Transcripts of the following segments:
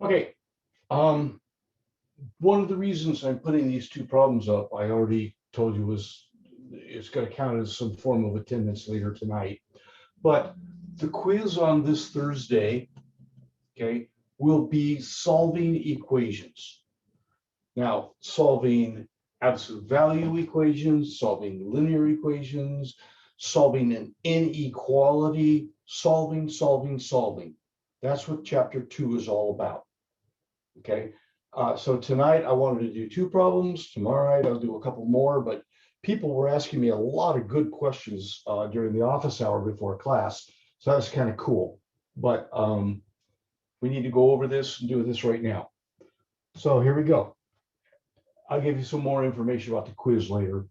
Okay. One of the reasons I'm putting these two problems up, I already told you, was it's going to count as some form of attendance later tonight. But the quiz on this Thursday, okay, will be solving equations. Now, solving absolute value equations, solving linear equations, solving an inequality, solving. That's what chapter 2 is all about. Okay. So tonight I wanted to do 2 problems. Tomorrow night I'll do a couple more, but people were asking me a lot of good questions during the office hour before class. So that's kind of cool. But we need to go over this and do this right now. So here we go. I'll give you some more information about the quiz later.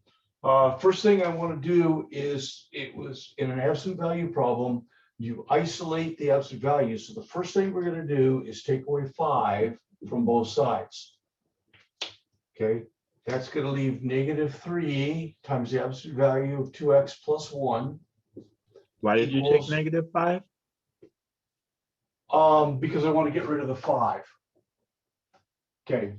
First thing I want to do is, it was in an absolute value problem, you isolate the absolute value. So the first thing we're going to do is take away 5 from both sides. Okay, that's going to leave -3 times the absolute value of 2x plus 1. Why did you take -5? Because I want to get rid of the 5. Okay,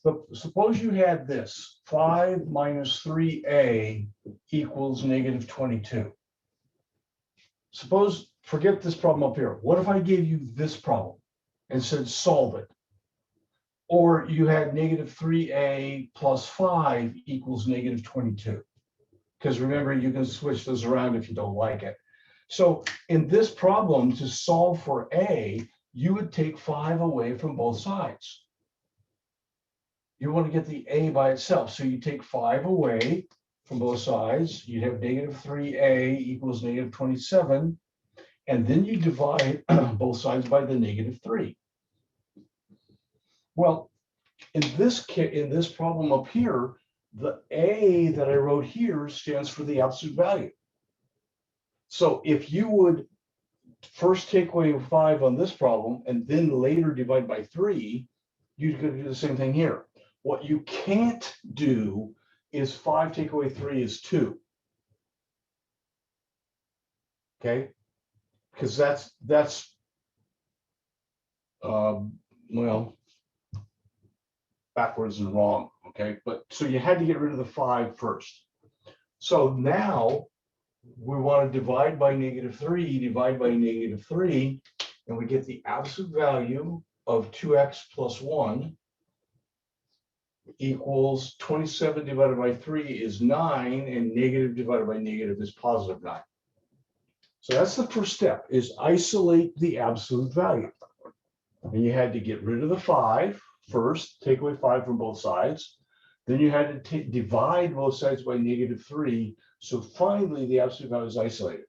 so suppose you had this 5 minus 3a equals -22. Suppose, forget this problem up here. What if I gave you this problem and said solve it? Or you had -3a plus 5 equals -22. Because remember, you can switch those around if you don't like it. So in this problem, to solve for a, you would take 5 away from both sides. You want to get the a by itself. So you take 5 away from both sides. You'd have -3a equals -27. And then you divide both sides by the -3. Well, in this problem up here, the a that I wrote here stands for the absolute value. So if you would first take away 5 on this problem and then later divide by 3, you're going to do the same thing here. What you can't do is 5 take away 3 is 2. Okay, because that's well, backwards and wrong. Okay, but so you had to get rid of the 5 first. So now we want to divide by -3, divide by -3, and we get the absolute value of 2x plus 1 equals 27 divided by 3 is 9, and negative divided by negative is +9. So that's the first step, is isolate the absolute value. And you had to get rid of the 5 first, take away 5 from both sides. Then you had to divide both sides by -3. So finally, the absolute value is isolated.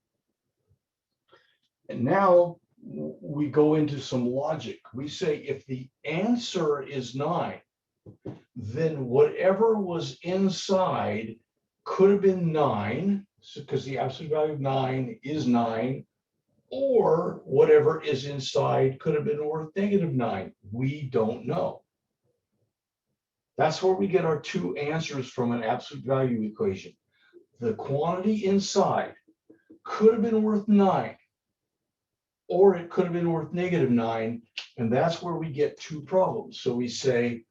And now we go into some logic. We say if the answer is 9, then whatever was inside could have been 9, because the absolute value of 9 is 9, or whatever is inside could have been worth -9. We don't know. That's where we get our 2 answers from an absolute value equation. The quantity inside could have been worth 9, or it could have been worth -9, and that's where we get 2 problems. So we say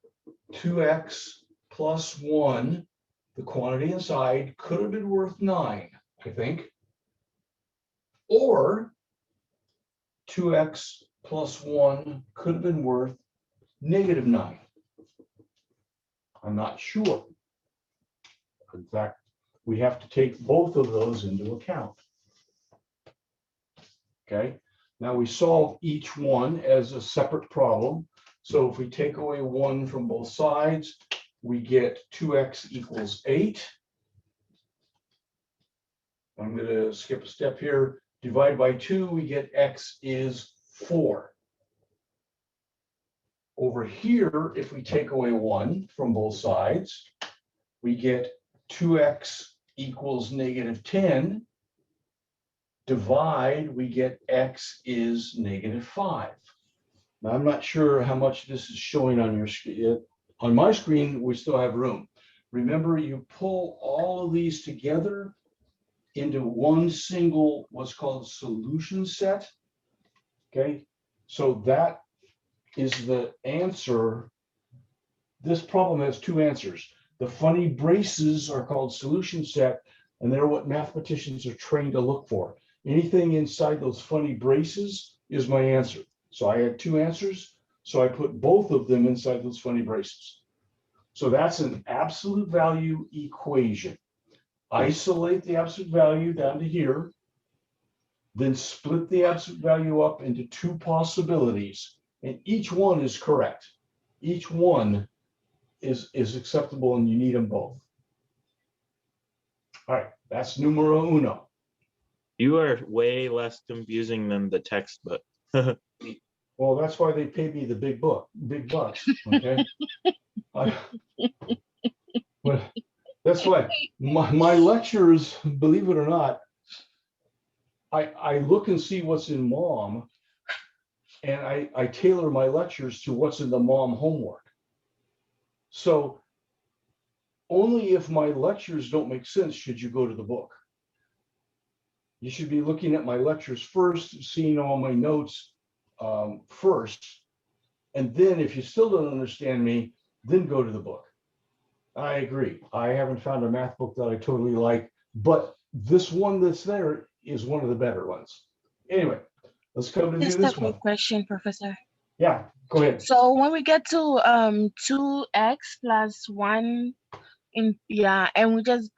2x plus 1, the quantity inside could have been worth 9, I think, or 2x plus 1 could have been worth -9. I'm not sure. In fact, we have to take both of those into account. Okay, now we solve each one as a separate problem. So if we take away 1 from both sides, we get 2x equals 8. I'm going to skip a step here. Divide by 2, we get x is 4. Over here, if we take away 1 from both sides, we get 2x equals -10. Divide, we get x is -5. Now, I'm not sure how much this is showing on your screen. On my screen, we still have room. Remember, you pull all of these together into one single, what's called solution set. Okay, so that is the answer. This problem has two answers. The funny braces are called solution set, and they're what mathematicians are trained to look for. Anything inside those funny braces is my answer. So I had two answers, so I put both of them inside those funny braces. So that's an absolute value equation. Isolate the absolute value down to here, then split the absolute value up into two possibilities, and each one is correct. Each one is acceptable, and you need them both. All right, that's numero uno. You are way less confusing than the textbook. Well, that's why they pay me the big bucks, okay? But that's why my lectures, believe it or not, I look and see what's in mom, and I tailor my lectures to what's in the mom homework. So only if my lectures don't make sense should you go to the book. You should be looking at my lectures first, seeing all my notes first, and then if you still don't understand me, then go to the book. I agree. I haven't found a math book that I totally like, but this one that's there is one of the better ones. Anyway, let's come to do Just this a one. quick question, Professor. Yeah, go ahead. So when we get to 2x plus 1 and we just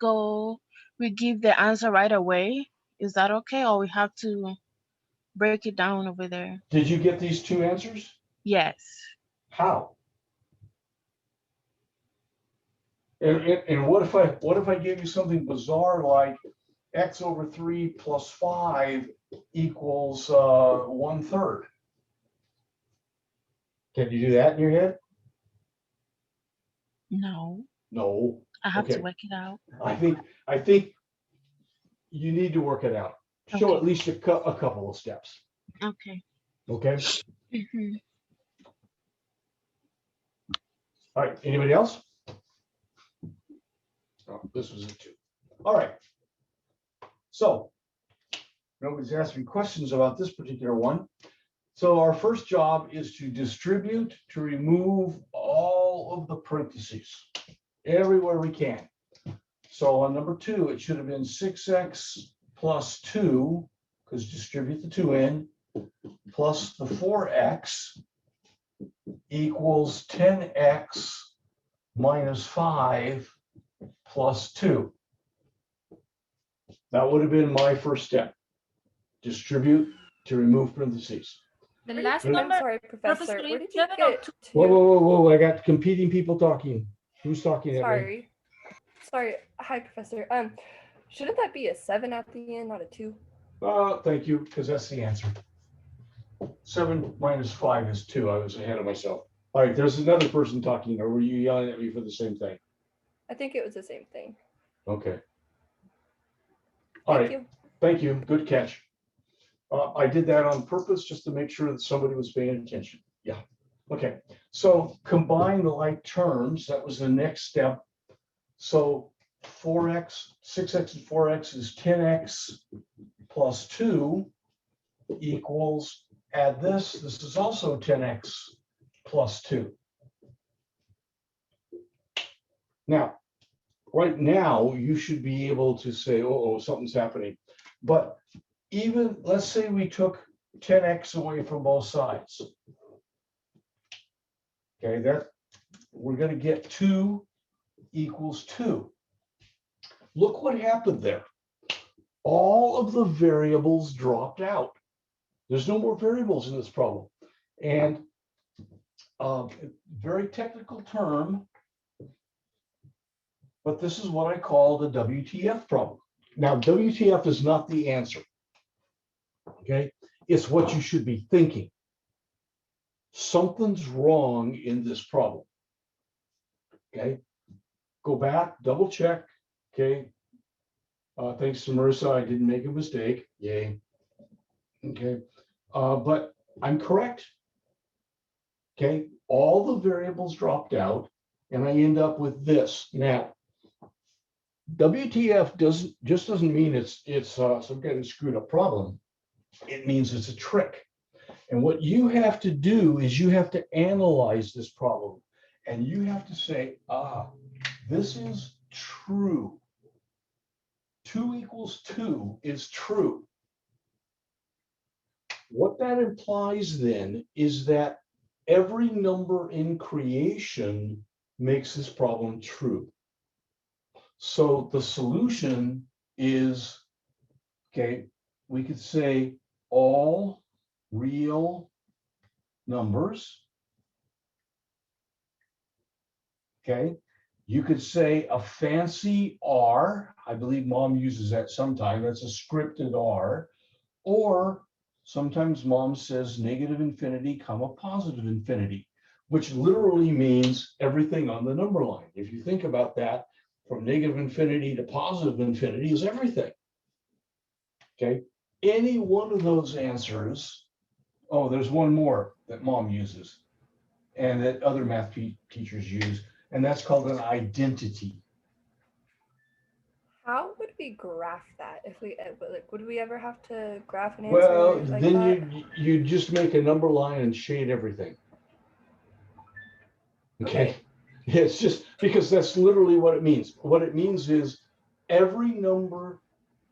we give the answer right away, is that okay, or we have to break it down over there? Did you get these two answers? Yes. How? And what if I gave you something bizarre like x over 3 plus 5 equals 1/3? Can you do that in your head? No, No. I have to Okay. work it out. I think you need to work it out. Show Okay. at least a couple of steps. Okay. Okay. Mm-hmm. All right. Anybody else? Oh, this was a 2. All right. So nobody's asking questions about this particular one. So our first job is to distribute to remove all of the parentheses everywhere we can. So on number 2, it should have been 6x plus 2, because distribute the 2 in, plus the 4x equals 10x minus 5 plus 2. That would have been my first step. Distribute to remove parentheses. The last I'm number, sorry, Professor. Professor, Where did no, you no, no, get two- Whoa, two? whoa, whoa, whoa. I got competing people talking. Who's talking at me? Sorry. Hi, Professor. Shouldn't that be a 7 at the end, not a 2? Thank you, because that's the answer. 7 minus 5 is 2. I was ahead of myself. All right, there's another person talking, or were you yelling at me for the same thing? I think it was the same thing. Okay. All Thank right, you. thank you. Good catch. I did that on purpose just to make sure that somebody was paying attention. Yeah. Okay. So combine the like terms. That was the next step. So 4x, 6x and 4x is 10x plus 2 equals, add this. This is also 10x plus 2. Now, right now, you should be able to say, oh, something's happening. But even, let's say we took 10x away from both sides. Okay, that we're going to get 2 equals 2. Look what happened there. All of the variables dropped out. There's no more variables in this problem. And very technical term, but this is what I call the WTF problem. Now, WTF is not the answer. Okay, it's what you should be thinking. Something's wrong in this problem. Okay, go back, double check. Okay, thanks to Marissa, I didn't make a mistake. Yay. Okay, but I'm correct. Okay, all the variables dropped out, and I end up with this. Now, WTF doesn't mean it's some kind of screwed up problem. It means it's a trick. And what you have to do is you have to analyze this problem. And you have to say, this is true. 2 equals 2 is true. What that implies then is that every number in creation makes this problem true. So the solution is, okay, we could say all real numbers. Okay, you could say a fancy R. I believe mom uses that sometime. That's a scripted R. Or sometimes mom says negative infinity, comma, positive infinity, which literally means everything on the number line. If you think about that, from negative infinity to positive infinity is everything. Okay, any one of those answers. Oh, there's one more that mom uses and that other math teachers use, and that's called an identity. How would we graph that if we like? Would we ever have to graph an answer Well, like then that? you just make a number line and shade everything. Okay. Yeah, it's just because that's literally what it means. What it means is every number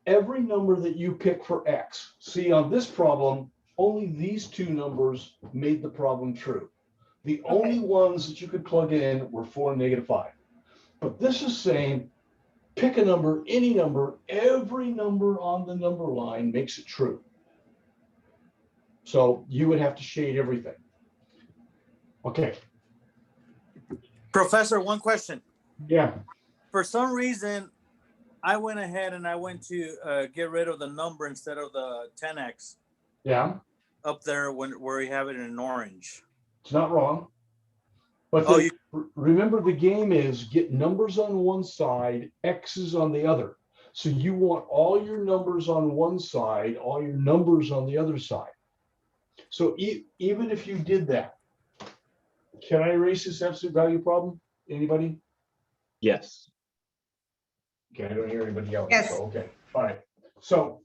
that you pick for X. See, on this problem, only these two numbers made the problem true. The only ones that you could plug in were 4 and -5. But this is saying, pick a number, any number, every number on the number line makes it true. So you would have to shade everything. Okay. Professor, one question. Yeah. For some reason, I went ahead and I went to get rid of the number instead of the 10x Yeah. up there where you have it in orange. It's not wrong. But remember, the game is get numbers on one side, X's on the other. So you want all your numbers on one side, all your numbers on the other side. So even if you did that, can I erase this absolute value problem? Anybody? Yes. Okay, I don't hear anybody else. Yes. So, okay, all right. So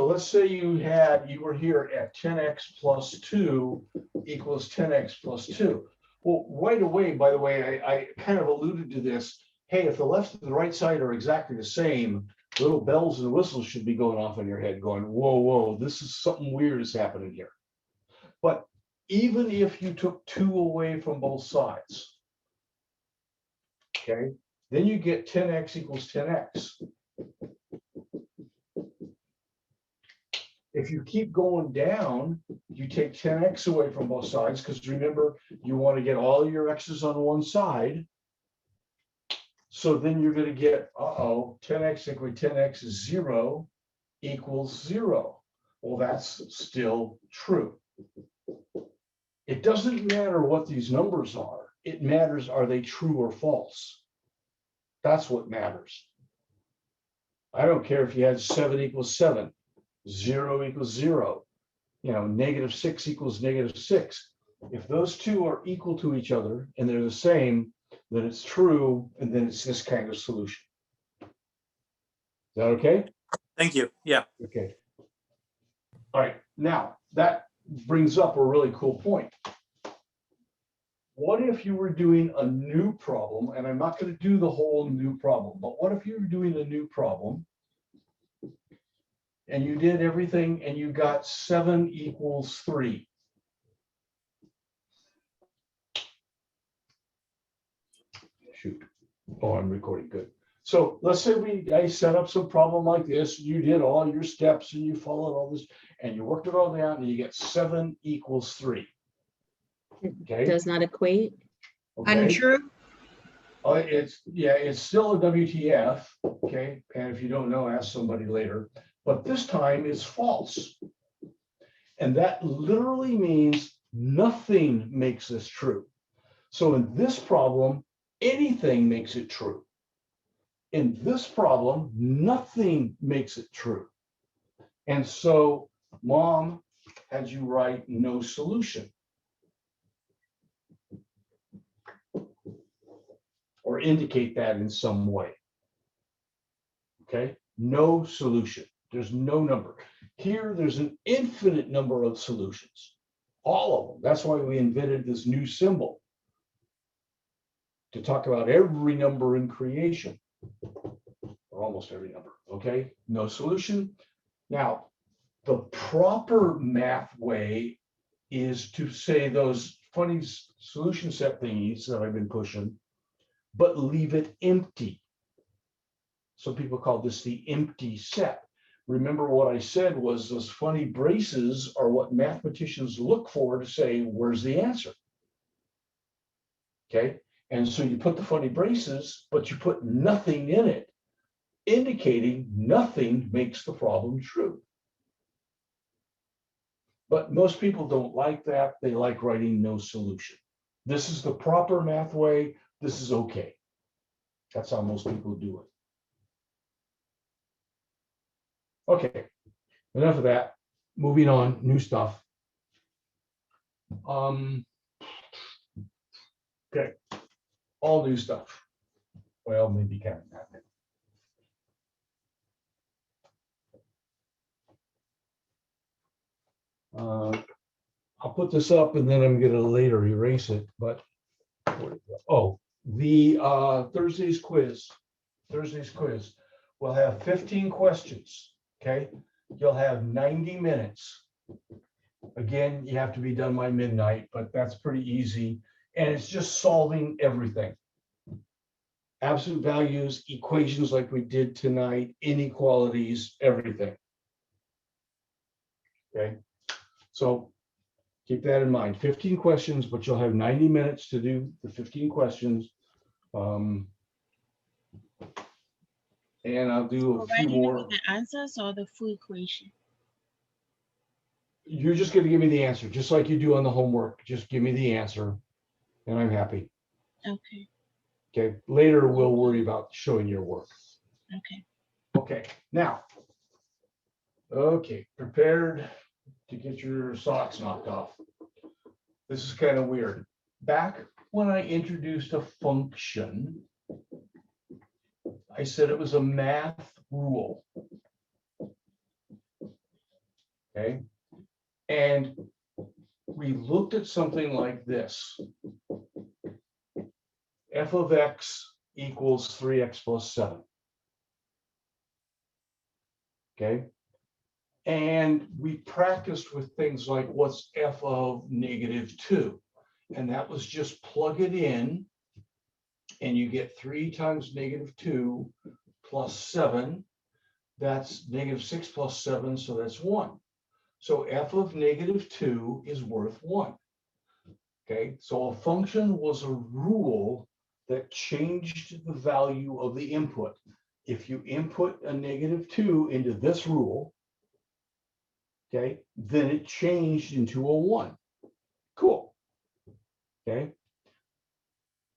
let's say you were here at 10x plus 2 equals 10x plus 2. Well, right away, by the way, I kind of alluded to this. Hey, if the left and the right side are exactly the same, little bells and whistles should be going off in your head going, whoa, this is something weird is happening here. But even if you took 2 away from both sides, okay, then you get 10x equals 10x. If you keep going down, you take 10x away from both sides, because remember, you want to get all your x's on one side. So then you're going to get, 10x equal 10x is 0 equals 0. Well, that's still true. It doesn't matter what these numbers are. It matters, are they true or false? That's what matters. I don't care if you had 7 equals 7. 0 equals 0, -6 equals -6. If those two are equal to each other and they're the same, then it's true, and then it's this kind of solution. Is that okay? Thank you. Yeah. Okay. All right. Now, that brings up a really cool point. What if you were doing a new problem, and I'm not going to do the whole new problem, but what if you were doing a new problem and you did everything and you got 7 equals 3. Shoot. Oh, I'm recording. Good. So let's say I set up some problem like this. You did all your steps and you followed all this and you worked it all down and you get 7 equals 3. Okay. Does not equate. Okay. Untrue. It's still a WTF. Okay. And if you don't know, ask somebody later. But this time it's false. And that literally means nothing makes this true. So in this problem, anything makes it true. In this problem, nothing makes it true. And so mom had you write no solution. Or indicate that in some way. Okay, no solution. There's no number. Here, there's an infinite number of solutions, all of them. That's why we invented this new symbol to talk about every number in creation, or almost every number, okay? No solution. Now, the proper math way is to say those funny solution set thingies that I've been pushing, but leave it empty. Some people call this the empty set. Remember what I said was those funny braces are what mathematicians look for to say, where's the answer? Okay, and so you put the funny braces, but you put nothing in it, indicating nothing makes the problem true. But most people don't like that. They like writing no solution. This is the proper math way. This is okay. That's how most people do it. Okay, enough of that. Moving on, new stuff. Okay, all new stuff. Well, maybe kind of that. I'll put this up and then I'm going to later erase it. But oh, the Thursday's quiz. We'll have 15 questions. Okay, you'll have 90 minutes. Again, you have to be done by midnight, but that's pretty easy. And it's just solving everything. Absolute values, equations like we did tonight, inequalities, everything. Okay, so keep that in mind. 15 questions, but you'll have 90 minutes to do the 15 questions. And I'll do a few Providing more. with the answers or the full equation? You're just going to give me the answer, just like you do on the homework. Just give me the answer, and I'm happy. Okay. Okay. Later, we'll worry about showing your work. Okay. Okay. Now, okay, prepared to get your socks knocked off. This is kind of weird. Back when I introduced a function, I said it was a math rule. Okay. And we looked at something like this. F of x equals 3x plus 7. Okay. And we practiced with things like what's f of -2. And that was just plug it in and you get 3 times -2 plus 7. That's -6 plus 7, so that's 1. So f of -2 is worth 1. Okay, so a function was a rule that changed the value of the input. If you input a -2 into this rule, okay, then it changed into a 1. Cool. Okay.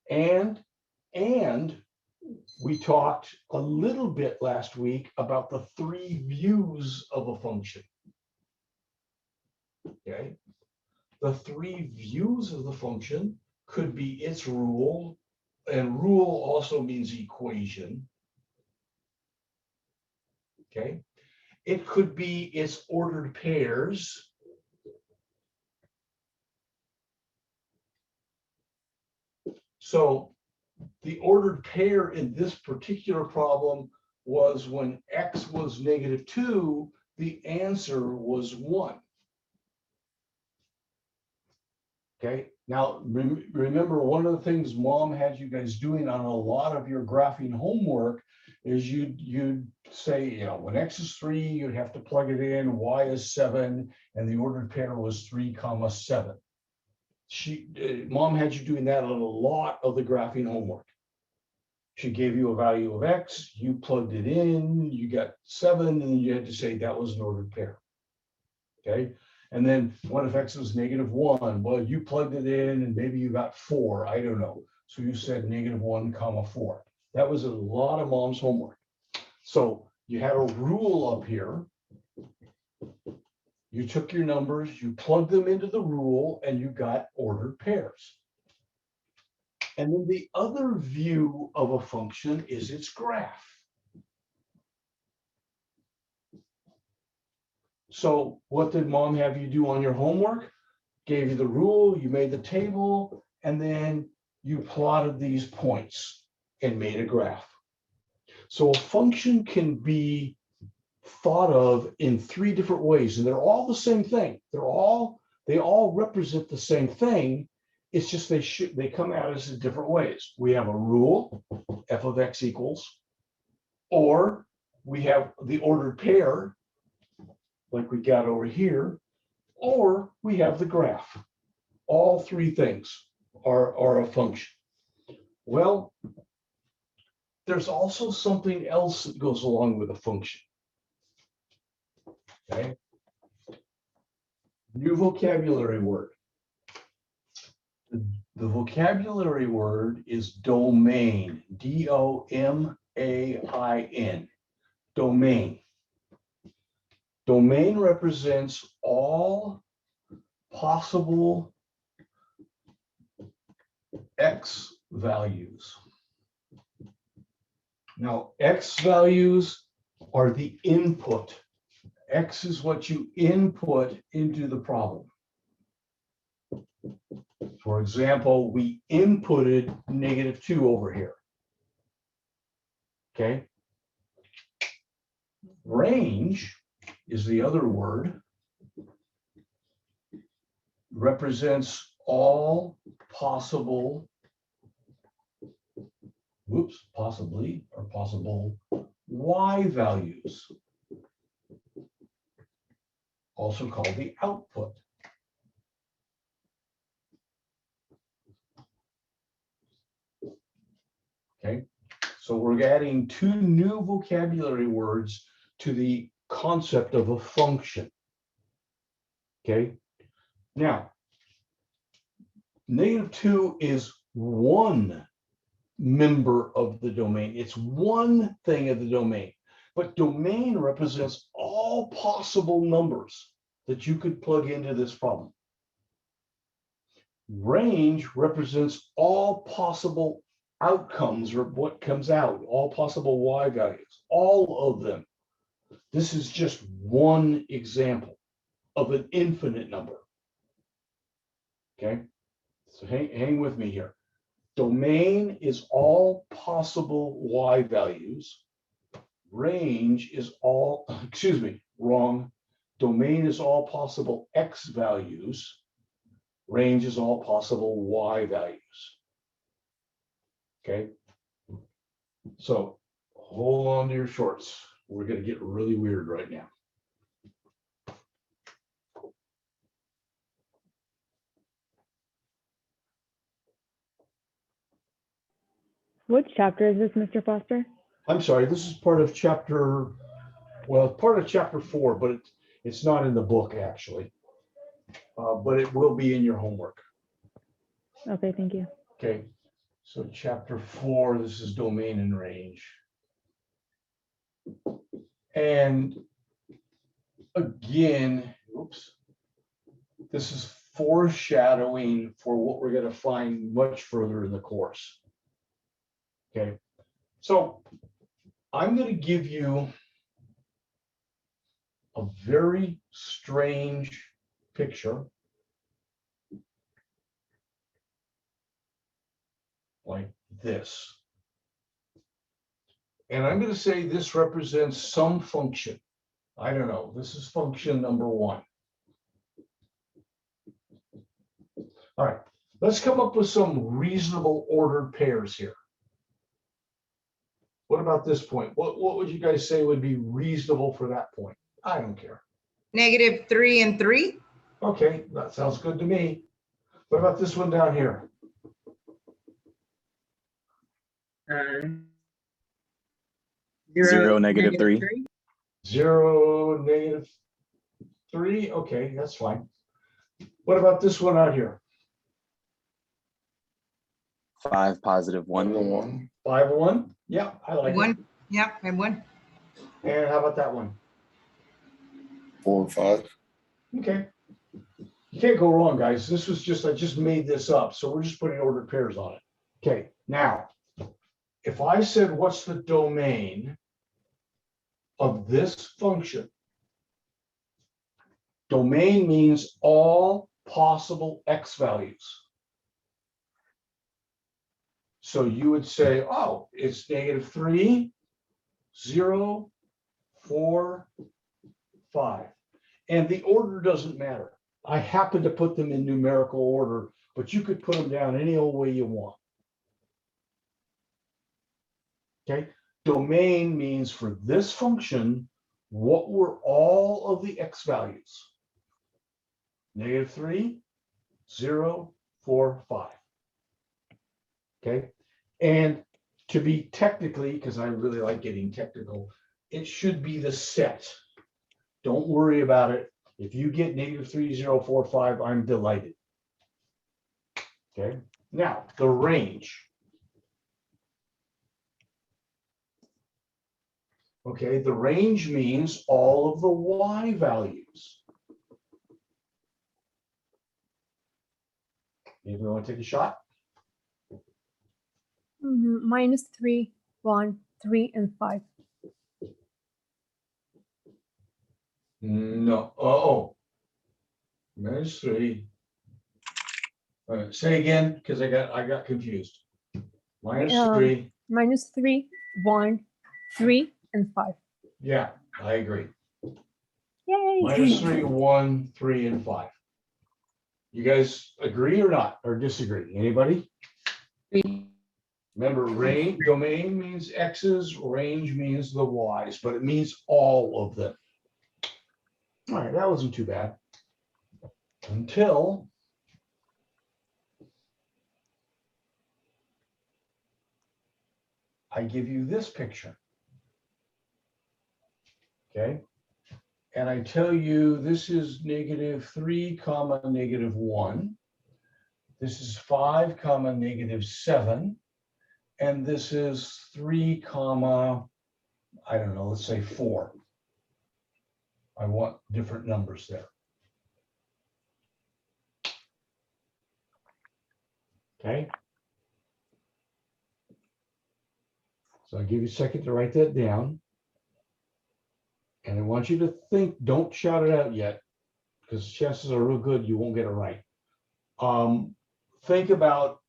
And we talked a little bit last week about the 3 views of a function. Okay. The 3 views of the function could be its rule, and rule also means equation. Okay. It could be its ordered pairs. So the ordered pair in this particular problem was when x was -2, the answer was 1. Okay, now remember, one of the things mom had you guys doing on a lot of your graphing homework is you'd say, you know, when x is 3, you'd have to plug it in, y is 7, and the ordered pair was 3, 7. Mom had you doing that on a lot of the graphing homework. She gave you a value of x, you plugged it in, you got 7, and you had to say that was an ordered pair. Okay. And then what if x was -1? Well, you plugged it in and maybe you got 4. I don't know. So you said -1, 4. That was a lot of mom's homework. So you had a rule up here. You took your numbers, you plugged them into the rule, and you got ordered pairs. And then the other view of a function is its graph. So what did mom have you do on your homework? Gave you the rule, you made the table, and then you plotted these points and made a graph. So a function can be thought of in 3 different ways, and they're all the same thing. They all represent the same thing. It's just they come at us in different ways. We have a rule, f of x equals, or we have the ordered pair, like we got over here, or we have the graph. All 3 things are a function. Well, there's also something else that goes along with a function. Okay. New vocabulary word. The vocabulary word is domain, D-O-M-A-I-N, domain. Domain represents all possible X values. Now, X values are the input. X is what you input into the problem. For example, we inputted -2 over here. Okay. Range is the other word. Represents all possible, possibly or possible Y values. Also called the output. Okay, so we're adding 2 new vocabulary words to the concept of a function. Okay, now -2 is one member of the domain. It's one thing of the domain, but domain represents all possible numbers that you could plug into this problem. Range represents all possible outcomes, or what comes out, all possible Y values, all of them. This is just one example of an infinite number. Okay, so hang with me here. Domain is all possible Y values. Range is all, excuse me, wrong. Domain is all possible X values. Range is all possible Y values. Okay, so hold on to your shorts. We're going to get really weird right now. Which chapter is this, Mr. Foster? I'm sorry, this is part of chapter, well, part of chapter 4, but it's not in the book actually. But it will be in your homework. Okay, thank you. Okay, so chapter 4, this is domain and range. And again, oops, this is foreshadowing for what we're going to find much further in the course. Okay, so I'm going to give you a very strange picture, like this. And I'm going to say this represents some function. I don't know, this is function number 1. All right, let's come up with some reasonable ordered pairs here. What about this point? What would you guys say would be reasonable for that point? I don't care. -3 and 3. Okay, that sounds good to me. What about this one down here? 0, -3. 0, -3. Okay, that's fine. What about this one out here? 5, +1. 5, 1. Yeah, I like it. 1. Yep, and 1. And how about that one? 4, 5. Okay. You can't go wrong, guys. This was just, I just made this up. So we're just putting ordered pairs on it. Okay, now, if I said, what's the domain of this function? Domain means all possible X values. So you would say, oh, it's -3, 0, 4, 5. And the order doesn't matter. I happen to put them in numerical order, but you could put them down any old way you want. Okay, domain means for this function, what were all of the X values? -3, 0, 4, 5. Okay, and to be technically, because I really like getting technical, it should be the set. Don't worry about it. If you get -3, 0, 4, 5, I'm delighted. Okay, now the range. Okay, the range means all of the Y values. Anybody want to take a shot? -3, 1, 3, and 5. No. Oh, -3. All right, say again, because I got confused. -3. -3, 1, 3, and 5. Yeah, I agree. Yay! -3, 1, 3, and 5. You guys agree or not, or disagree? Anybody? Remember, domain means X's, range means the Y's, but it means all of them. All right, that wasn't too bad. Until I give you this picture. Okay. And I tell you this is -3, -1. This is 5, -7. And this is 3, I don't know, let's say 4. I want different numbers there. Okay. So I'll give you a second to write that down. And I want you to think, don't shout it out yet, because chances are real good you won't get it right. Think about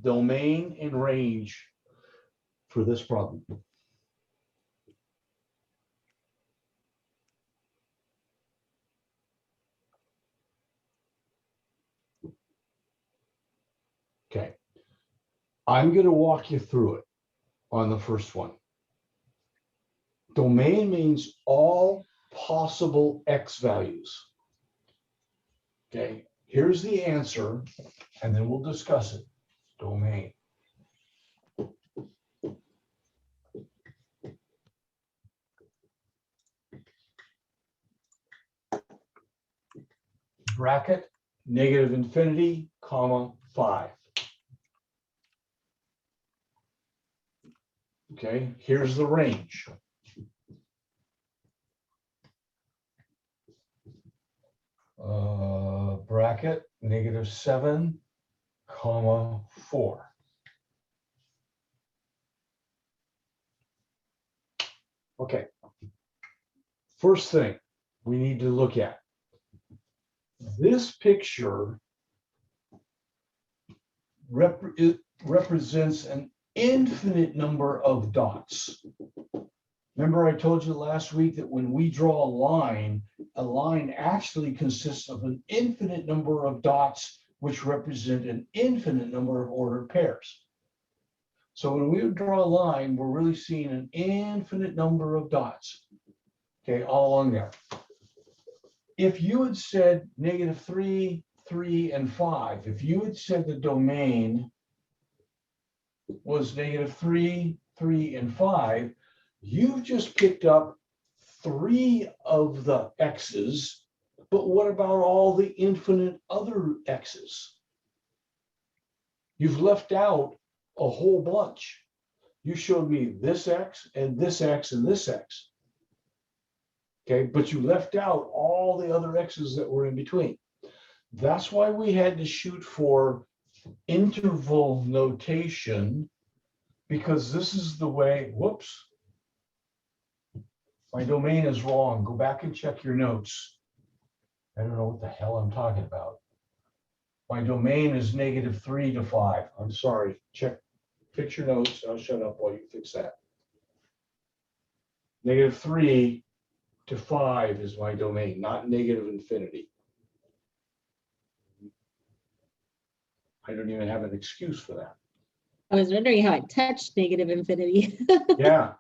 domain and range for this problem. Okay. I'm going to walk you through it on the first one. Domain means all possible X values. Okay, here's the answer, and then we'll discuss it. Domain. Bracket, -infinity, 5. Okay, here's the range. Bracket, -7, 4. Okay. First thing we need to look at. This picture represents an infinite number of dots. Remember I told you last week that when we draw a line actually consists of an infinite number of dots, which represent an infinite number of ordered pairs. So when we draw a line, we're really seeing an infinite number of dots, okay, all along there. If you had said -3, 3, and 5, if you had said the domain was -3, 3, and 5, you've just picked up 3 of the X's, but what about all the infinite other X's? You've left out a whole bunch. You showed me this X and this X and this X. Okay, but you left out all the other X's that were in between. That's why we had to shoot for interval notation, because this is the way, whoops. My domain is wrong. Go back and check your notes. I don't know what the hell I'm talking about. My domain is -3 to 5. I'm sorry. Check, fix your notes. I'll shut up while you fix that. -3 to 5 is my domain, not negative infinity. I don't even have an excuse for that. I was wondering how it touched negative infinity. Yeah,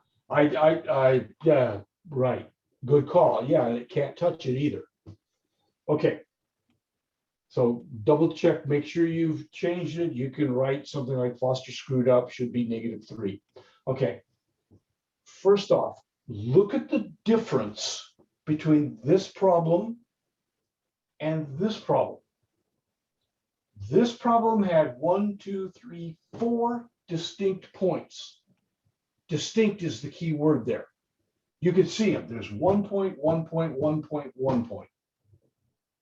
yeah, right. Good call. Yeah, and it can't touch it either. Okay. So double check, make sure you've changed it. You can write something like Foster screwed up, should be -3. Okay. First off, look at the difference between this problem and this problem. This problem had 1, 2, 3, 4 distinct points. Distinct is the key word there. You could see them. There's 1 point, 1 point, 1 point, 1 point.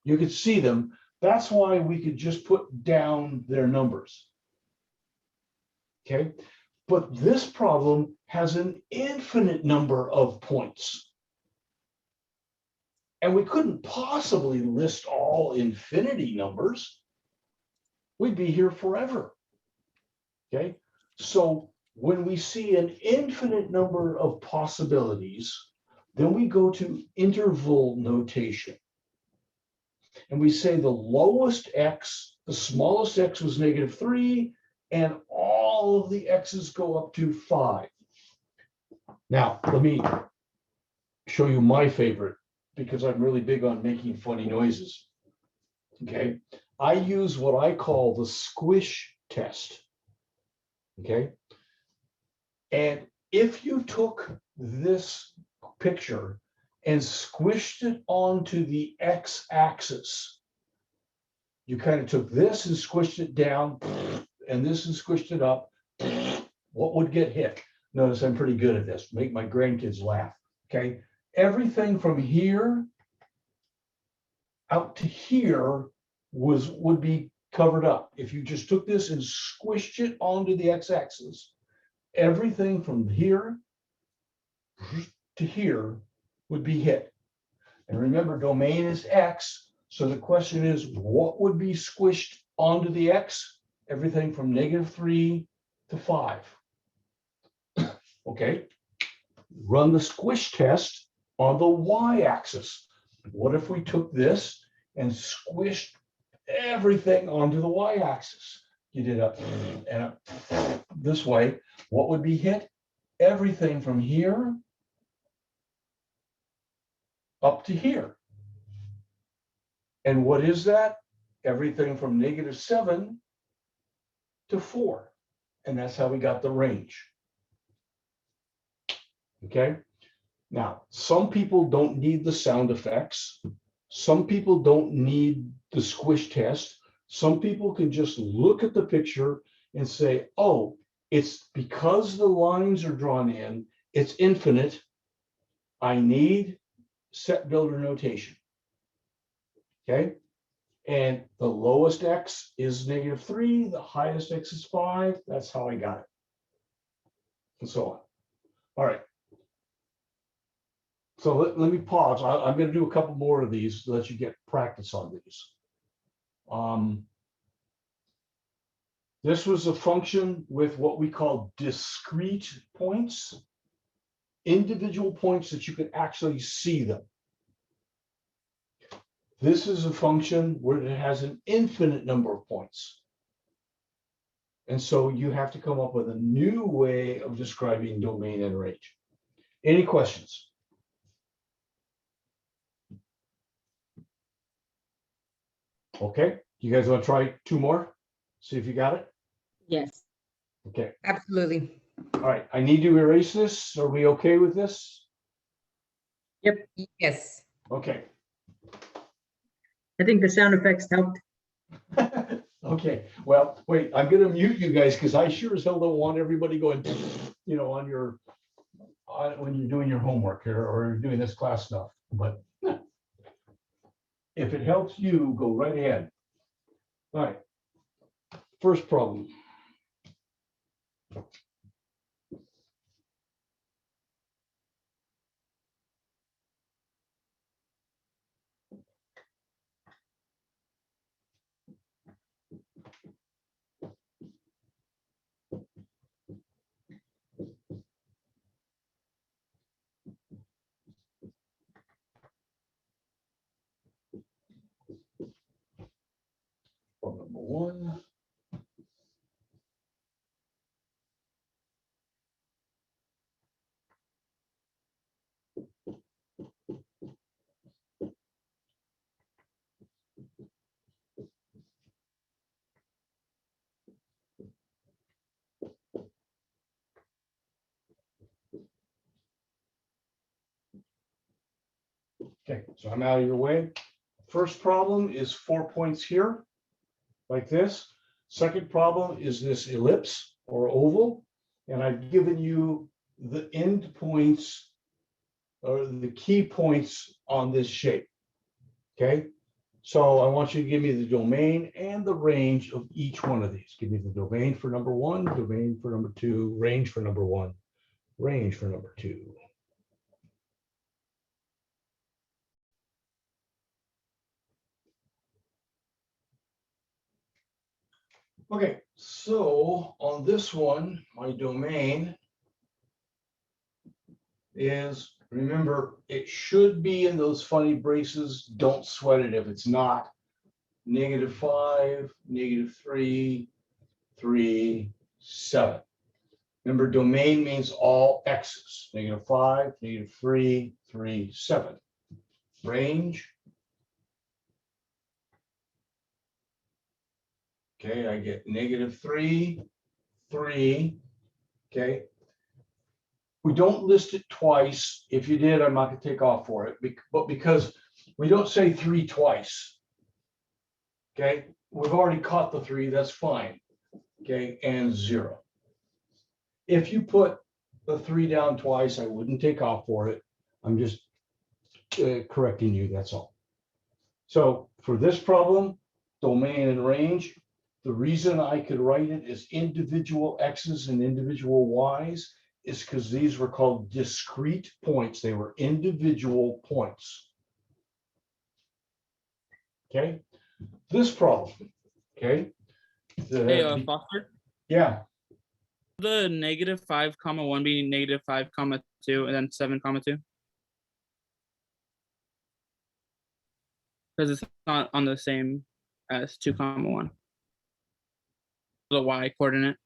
You could see them. That's why we could just put down their numbers. Okay, but this problem has an infinite number of points. And we couldn't possibly list all infinity numbers. We'd be here forever. Okay, so when we see an infinite number of possibilities, then we go to interval notation. And we say the lowest x, the smallest x was -3, and all of the x's go up to 5. Now, let me show you my favorite, because I'm really big on making funny noises. Okay, I use what I call the squish test. Okay, and if you took this picture and squished it onto the x-axis, you kind of took this and squished it down, and this and squished it up, what would get hit? Notice I'm pretty good at this, make my grandkids laugh. Okay, everything from here out to here would be covered up. If you just took this and squished it onto the x-axis, everything from here to here would be hit. And remember, domain is x, so the question is, what would be squished onto the x? Everything from -3 to 5. Okay, run the squish test on the y-axis. What if we took this and squished everything onto the y-axis? You did up and up this way. What would be hit? Everything from here up to here. And what is that? Everything from -7 to 4. And that's how we got the range. Okay. Now, some people don't need the sound effects. Some people don't need the squish test. Some people can just look at the picture and say, oh, it's because the lines are drawn in, it's infinite. I need set builder notation. Okay. And the lowest x is -3, the highest x is 5. That's how I got it. And so on. All right. So let me pause. I'm going to do a couple more of these to let you get practice on these. This was a function with what we call discrete points, individual points that you could actually see them. This is a function where it has an infinite number of points. And so you have to come up with a new way of describing domain and range. Any questions? Okay, you guys want to try 2 more? See if you got it? Yes. Okay, Absolutely. all right, I need to erase this. Are we okay with this? Yes. Okay. I think the sound effects helped. Okay, well, wait, I'm gonna mute you guys because I sure as hell don't want everybody going, you know, on your, when you're doing your homework or you're doing this class stuff, but if it helps you, go right ahead. All right, first problem. problem number one. Okay, so I'm out of your way. First problem is 4 points here, like this. Second problem is this ellipse or oval, and I've given you the end points or the key points on this shape. Okay, so I want you to give me the domain and the range of each one of these. Give me the domain for number one, domain for number two, range for number one, range for number two. Okay, so on this one, my domain is, remember, it should be in those funny braces. Don't sweat it if it's not. -5, -3, 3, 7. Remember, domain means all x's. -5, -3, 3, 7. Range. Okay, I get -3, 3. Okay. We don't list it twice. If you did, I'm not going to take off for it. But because we don't say 3 twice. Okay, we've already caught the 3. That's fine. Okay, and 0. If you put the 3 down twice, I wouldn't take off for it. I'm just correcting you. That's all. So for this problem, domain and range, the reason I could write it as individual x's and individual y's is because these were called discrete points. They were individual points. Okay, this problem, okay. Hey, Foster, Yeah, the -5, 1 being -5, 2, and then 7, 2. Because it's not on the same as 2, 1. The y coordinate.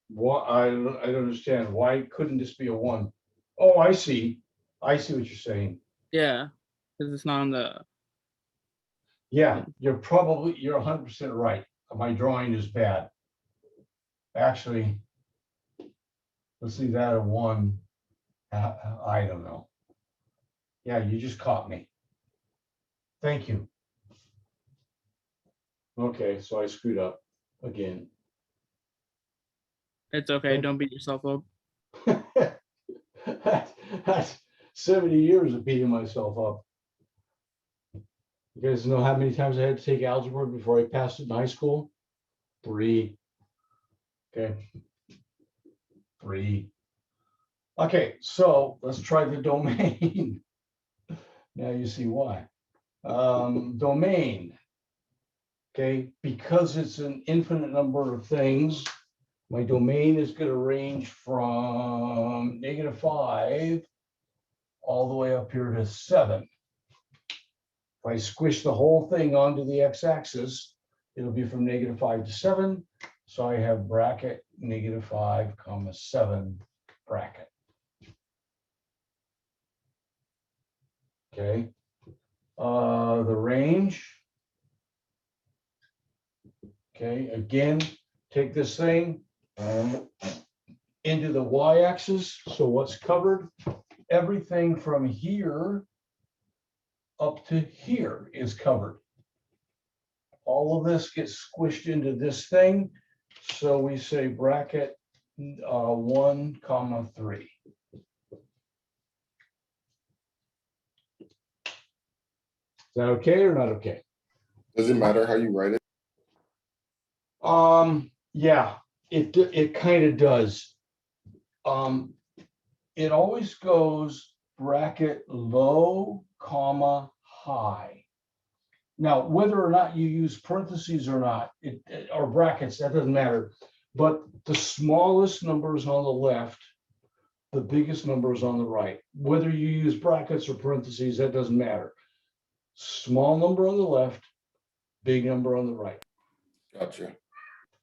what I don't understand. Why couldn't this be a 1? Oh, I see. I see what you're saying. Yeah, because it's not on the. Yeah, you're 100% right. My drawing is bad. Actually, let's leave that a 1. I don't know. Yeah, you just caught me. Thank you. Okay, so I screwed up again. It's okay. Don't beat yourself up. That's 70 years of beating myself up. You guys know how many times I had to take algebra before I passed it in high school? 3. Okay. 3. Okay, so let's try the domain. Now you see why. Domain. Okay, because it's an infinite number of things, my domain is going to range from -5 all the way up here to 7. If I squish the whole thing onto the x-axis, it'll be from -5 to 7. So I have bracket -5, 7 bracket. Okay. The range. Okay, again, take this thing into the y-axis. So what's covered? Everything from here up to here is covered. All of this gets squished into this thing. So we say bracket 1, 3. Is that okay or not okay? Does it matter how you write it? Yeah, it kind of does. It always goes bracket low, high. Now, whether or not you use parentheses or not, or brackets, that doesn't matter. But the smallest number is on the left, the biggest number is on the right. Whether you use brackets or parentheses, that doesn't matter. Small number on the left, big number on the right. Gotcha.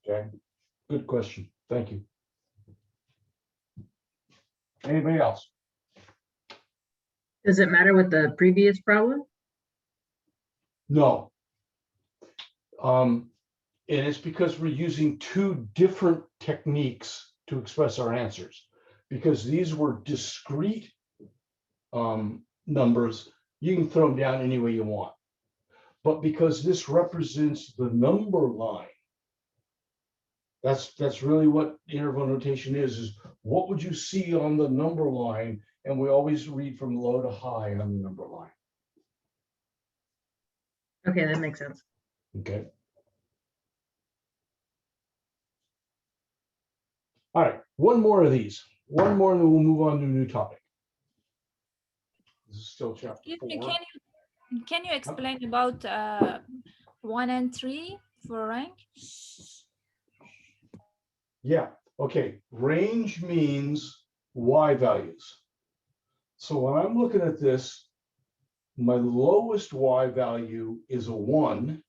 Okay, good question. Thank you. Anybody else? Does it matter with the previous problem? No. And it's because we're using two different techniques to express our answers. Because these were discrete numbers, you can throw them down any way you want. But because this represents the number line, that's really what interval notation is what would you see on the number line? And we always read from low to high on the number line. Okay, that makes sense. Okay. All right, one more of these. One more, and then we'll move on to a new topic. This is still chapter Excuse 4. me, can you explain about 1 and 3 for rank? Yeah, okay. Range means Y values. So when I'm looking at this, my lowest Y value is a 1.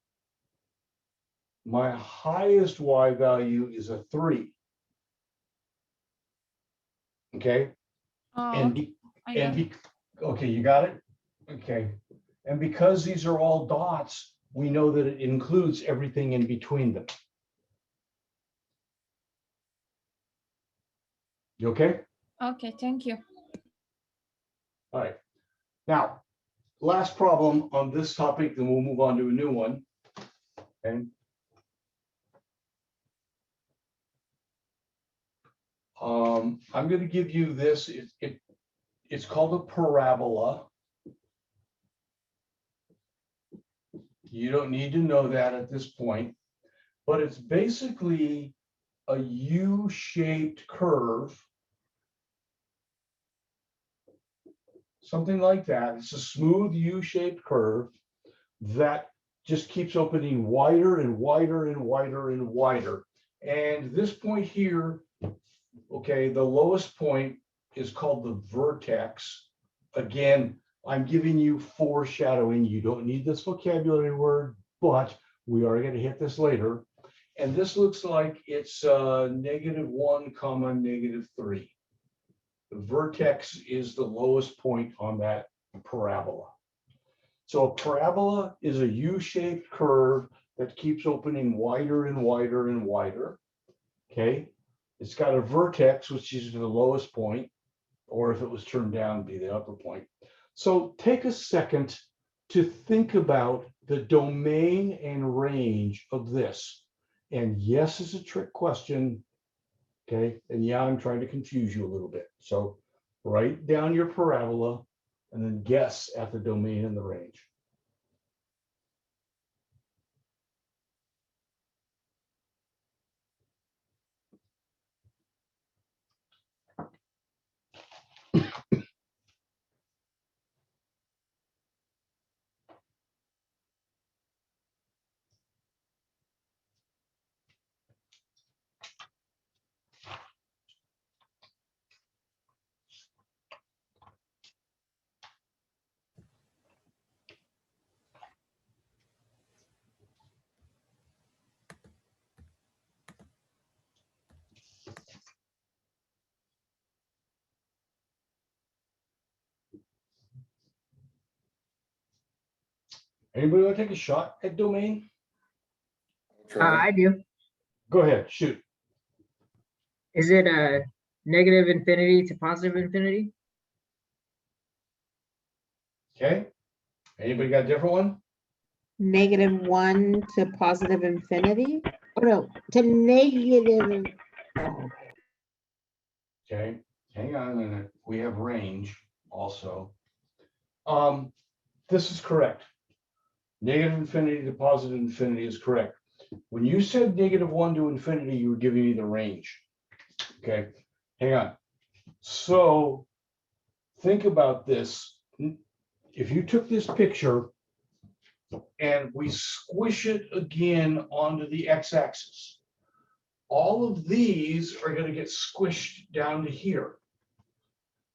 My highest Y value is a 3. Okay. Oh, And okay. okay, you got it? Okay. And because these are all dots, we know that it includes everything in between them. You okay? Okay, thank you. All right. Now, last problem on this topic, then we'll move on to a new one. Okay. I'm going to give you this. It's called a parabola. You don't need to know that at this point, but it's basically a U-shaped curve. Something like that. It's a smooth U-shaped curve that just keeps opening wider and wider and wider and wider. And this point here, okay, the lowest point is called the vertex. Again, I'm giving you foreshadowing. You don't need this vocabulary word, but we are going to hit this later. And this looks like it's -1, -3. The vertex is the lowest point on that parabola. So a parabola is a U-shaped curve that keeps opening wider and wider and wider. Okay. It's got a vertex, which is the lowest point, or if it was turned down, be the upper point. So take a second to think about the domain and range of this. And yes, it's a trick question. Okay. And yeah, I'm trying to confuse you a little bit. So write down your parabola and then guess at the domain and the range. Anybody want to take a shot at domain? I do. Go ahead, shoot. Is it a negative infinity to positive infinity? Okay. Anybody got a different one? -1 to positive infinity? Oh, no, to negative. Okay, hang on a minute. We have range also. This is correct. Negative infinity to positive infinity is correct. When you said -1 to infinity, you were giving me the range. Okay, hang on. So think about this. If you took this picture and we squish it again onto the x-axis, all of these are going to get squished down to here.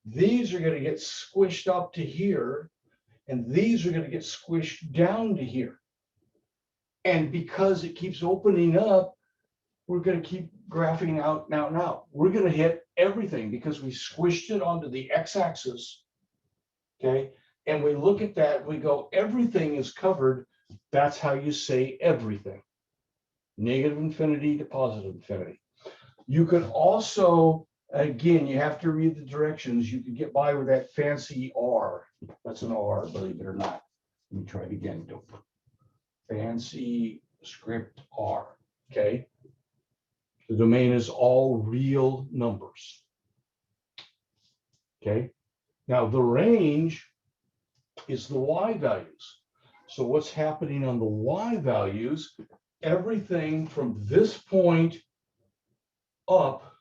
These are going to get squished up to here. And these are going to get squished down to here. And because it keeps opening up, we're going to keep graphing out now. We're going to hit everything because we squished it onto the x-axis. Okay. And we look at that, we go, everything is covered. That's how you say everything. Negative infinity to positive infinity. You can also, again, you have to read the directions. You can get by with that fancy R. That's an R, believe it or not. Let me try it again. Fancy script R. Okay. The domain is all real numbers. Okay. Now the range is the Y values. So what's happening on the Y values? Everything from this point up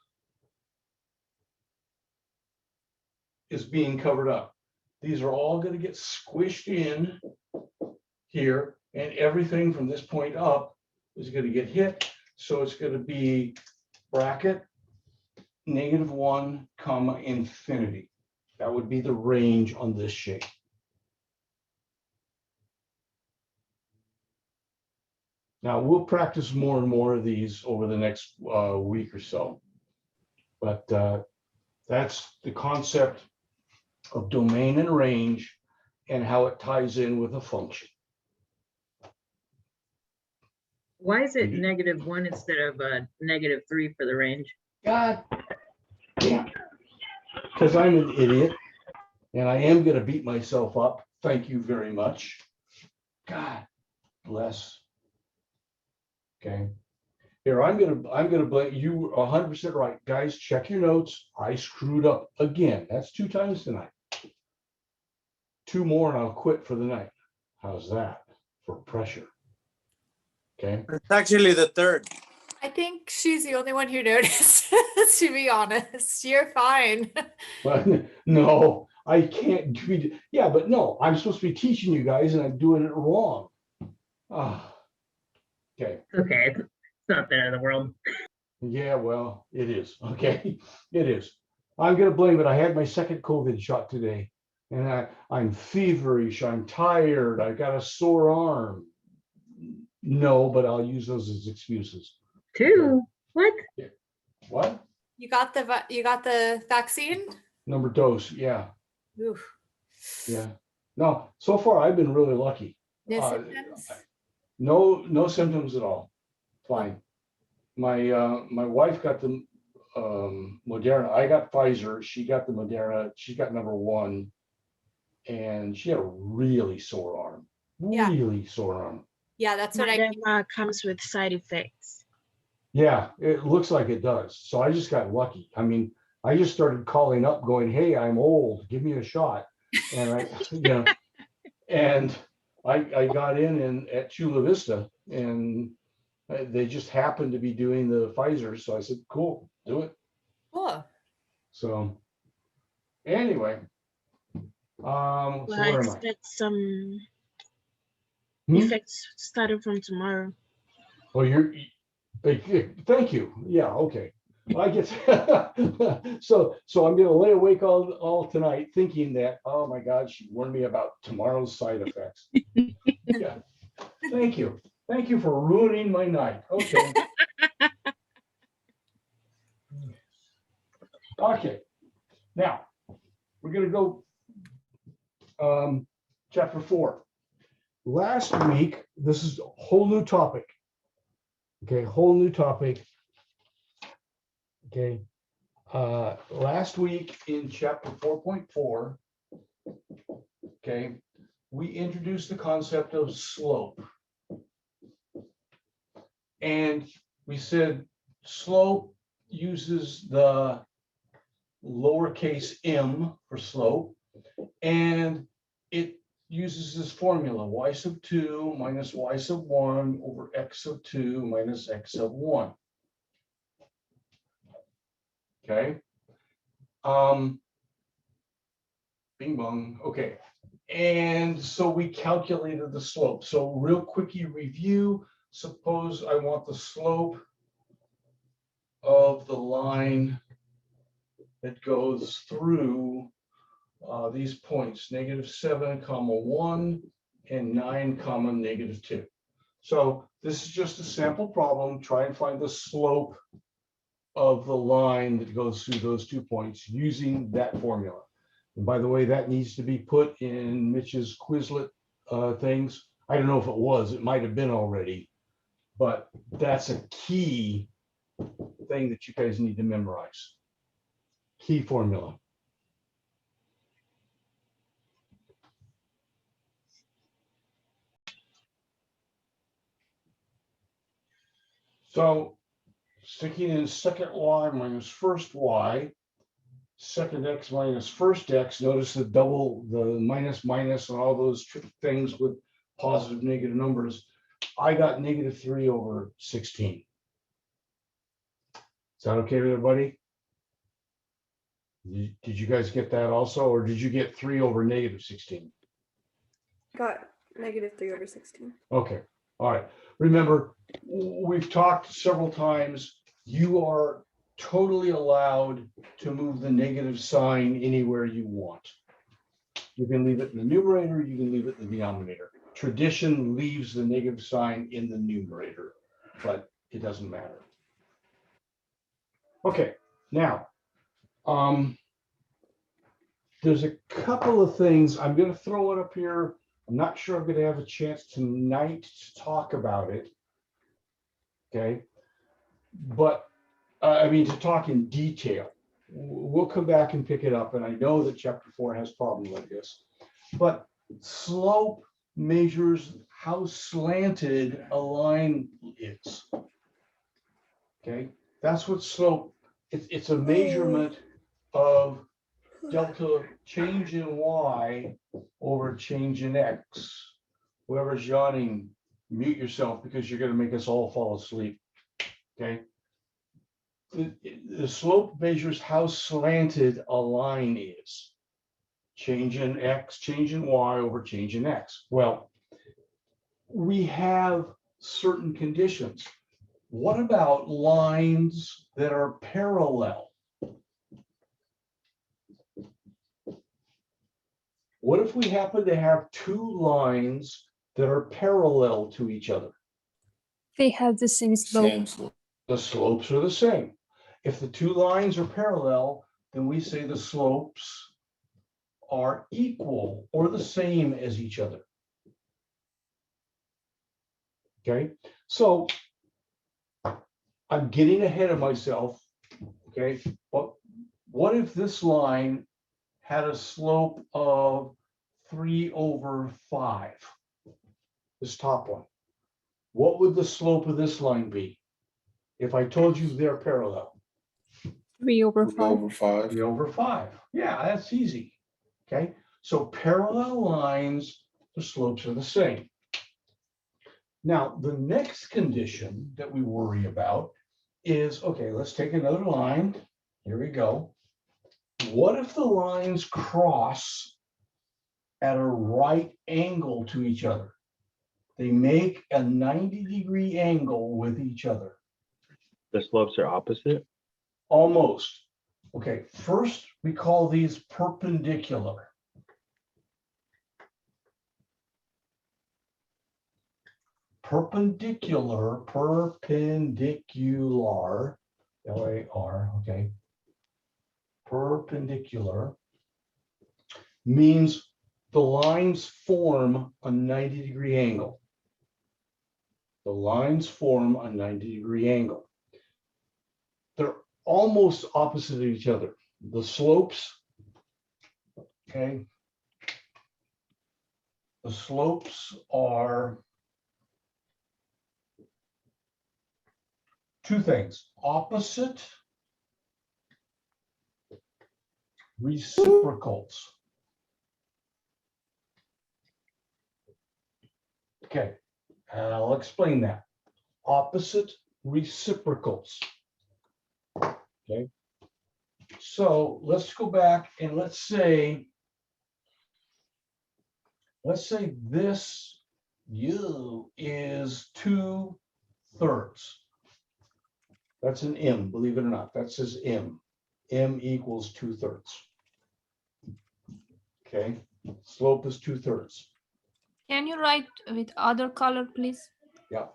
is being covered up. These are all going to get squished in here, and everything from this point up is going to get hit. So it's going to be bracket -1, infinity. That would be the range on this shape. Now we'll practice more and more of these over the next week or so, but that's the concept of domain and range and how it ties in with a function. Why is it -1 instead of -3 for the range? God damn. Because I'm an idiot and I am going to beat myself up. Thank you very much. God bless. Okay. Here, I'm gonna blame you 100% right. Guys, check your notes. I screwed up again. That's 2 times tonight. 2 more and I'll quit for the night. How's that for pressure? Okay. It's actually the third. I think she's the only one who noticed, to be honest. You're fine. But no, I can't do. Yeah, but no, I'm supposed to be teaching you guys and I'm doing it wrong. Ah. Okay. Okay, it's not the end of the world. Yeah, well, it is. Okay, it is. I'm going to blame it. I had my second COVID shot today, and I'm feverish. I'm tired. I got a sore arm. No, but I'll use those as excuses. 2? What? Yeah. What? You got the vaccine? Number dose. Yeah. Oof. Yeah. No, so far I've been really lucky. No symptoms? No symptoms at all. Fine. My wife got the Moderna. I got Pfizer. She got the Moderna. She got number 1, and she had a really sore arm. Really sore arm. Yeah, that's what Moderna comes with side effects. Yeah, it looks like it does. So I just got lucky. I mean, I just started calling up, going, "Hey, I'm old. Give me a shot." And I got in at Chula Vista, and they just happened to be doing the Pfizer. So I said, cool, do it. Cool. So anyway, so Well, I where am I? expect some effects starting from tomorrow. Oh, thank you. Yeah, okay. I get so I'm gonna lay awake all tonight thinking that, oh my God, she warned me about tomorrow's side effects. Yeah. Thank you. Thank you for ruining my night. Okay. Okay. Now we're gonna go chapter 4. Last week, this is a whole new topic. Okay, whole new topic. Okay. Last week in chapter 4.4, okay, we introduced the concept of slope. And we said slope uses the lowercase m for slope, and it uses this formula, y sub 2 minus y sub 1 over x sub 2 minus x sub 1. Okay. Bing bong. Okay. And so we calculated the slope. So real quickie review. Suppose I want the slope of the line that goes through these points, -7, 1, and 9, -2. So this is just a sample problem. Try and find the slope of the line that goes through those 2 points using that formula. And by the way, that needs to be put in Mitch's Quizlet things. I don't know if it was, it might have been already, but that's a key thing that you guys need to memorize. Key formula. So sticking in second y minus first y, second x minus first x, notice the double, the minus minus and all those things with positive negative numbers. I got -3/16. Is that okay with everybody? Did you guys get that also, or did you get 3/-16? Got -3/16. Okay, all right. Remember, we've talked several times, you are totally allowed to move the negative sign anywhere you want. You can leave it in the numerator, you can leave it in the denominator. Tradition leaves the negative sign in the numerator, but it doesn't matter. Okay, now, there's a couple of things. I'm going to throw it up here. I'm not sure I'm going to have a chance tonight to talk about it. Okay, but I mean, to talk in detail. We'll come back and pick it up. And I know that chapter 4 has problems like this, but slope measures how slanted a line is. Okay, that's what slope, it's a measurement of delta change in y over change in x. Whoever's yawning, mute yourself because you're going to make us all fall asleep. Okay. The slope measures how slanted a line is. Change in x, change in y over change in x. Well, we have certain conditions. What about lines that are parallel? What if we happen to have two lines that are parallel to each other? They have the same slope. The slopes are the same. If the two lines are parallel, then we say the slopes are equal or the same as each other. Okay, so I'm getting ahead of myself. Okay, but what if this line had a slope of 3/5? This top one. What would the slope of this line be if I told you they're parallel? 3/5. 3/5. Yeah, that's easy. Okay, so parallel lines, the slopes are the same. Now, the next condition that we worry about is, okay, let's take another line. Here we go. What if the lines cross at a right angle to each other? They make a 90-degree angle with each other. The slopes are opposite? Almost. Okay, first we call these perpendicular. Perpendicular, L-A-R, okay. Perpendicular means the lines form a 90-degree angle. The lines form a 90-degree angle. They're almost opposite of each other. The slopes, okay, the slopes are two things: opposite reciprocals. Okay, and I'll explain that. Opposite reciprocals. Okay, so let's go back and let's say this U is 2/3. That's an M, believe it or not. That says M. M equals 2/3. Okay, slope is 2/3. Can you write with other color, please? Yeah.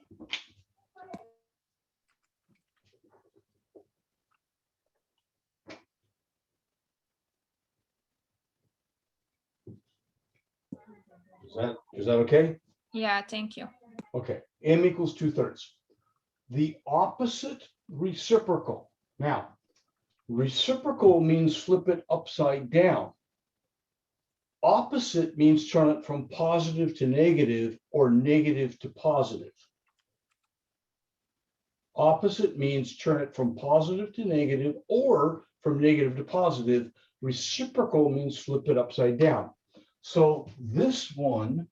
Is that okay? Yeah, thank you. Okay, m equals 2/3. The opposite reciprocal. Now, reciprocal means flip it upside down. Opposite means turn it from positive to negative or negative to positive. Opposite means turn it from positive to negative or from negative to positive. Reciprocal means flip it upside down. So this one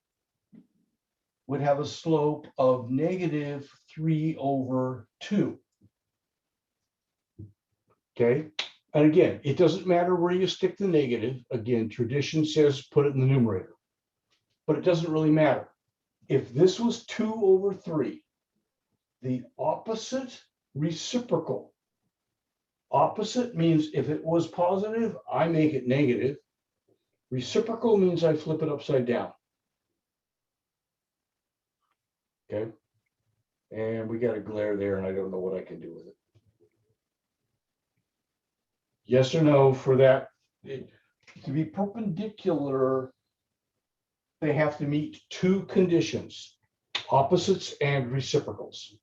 would have a slope of -3/2. Okay, and again, it doesn't matter where you stick the negative. Again, tradition says put it in the numerator, but it doesn't really matter. If this was 2/3, the opposite reciprocal. Opposite means if it was positive, I make it negative. Reciprocal means I flip it upside down. Okay, and we got a glare there, and I don't know what I can do with it. Yes or no for that? To be perpendicular, they have to meet two conditions, opposites and reciprocals.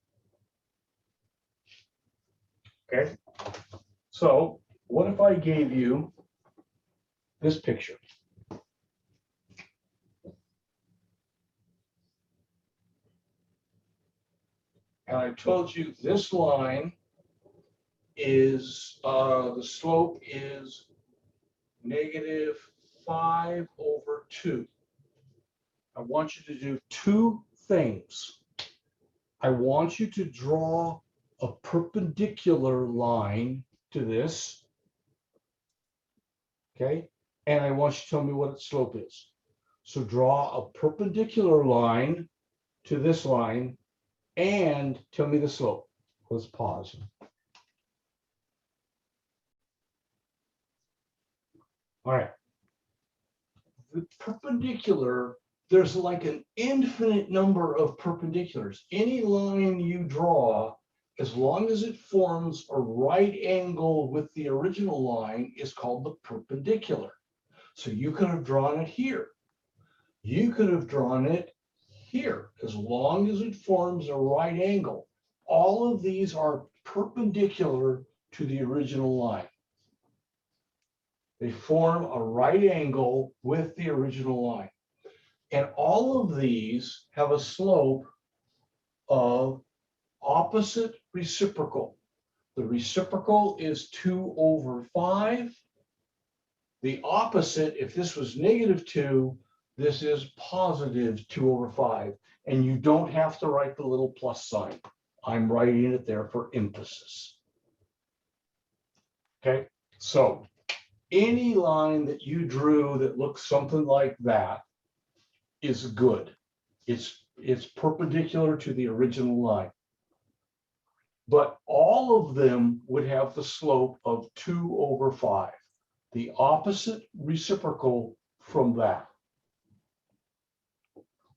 Okay, so what if I gave you this picture? And I told you this line is, the slope is -5/2. I want you to do two things. I want you to draw a perpendicular line to this. Okay, and I want you to tell me what its slope is. So draw a perpendicular line to this line and tell me the slope. Let's pause. All right. The perpendicular, there's like an infinite number of perpendiculars. Any line you draw, as long as it forms a right angle with the original line, is called the perpendicular. So you could have drawn it here. You could have drawn it here, as long as it forms a right angle. All of these are perpendicular to the original line. They form a right angle with the original line. And all of these have a slope of opposite reciprocal. The reciprocal is 2/5. The opposite, if this was -2, this is positive 2/5. And you don't have to write the little plus sign. I'm writing it there for emphasis. Okay, so any line that you drew that looks something like that is good. It's perpendicular to the original line. But all of them would have the slope of 2/5, the opposite reciprocal from that.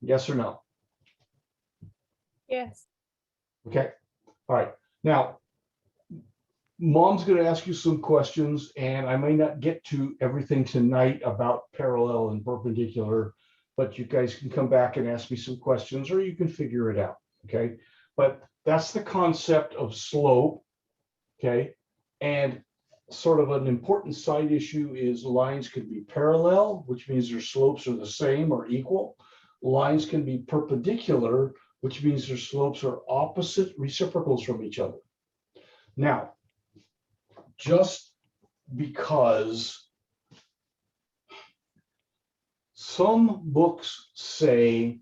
Yes or no? Yes. Okay, all right. Now, Mom's going to ask you some questions, and I may not get to everything tonight about parallel and perpendicular, but you guys can come back and ask me some questions, or you can figure it out, okay? But that's the concept of slope, okay? And sort of an important side issue is lines can be parallel, which means their slopes are the same or equal. Lines can be perpendicular, which means their slopes are opposite reciprocals from each other. Now, just because some books say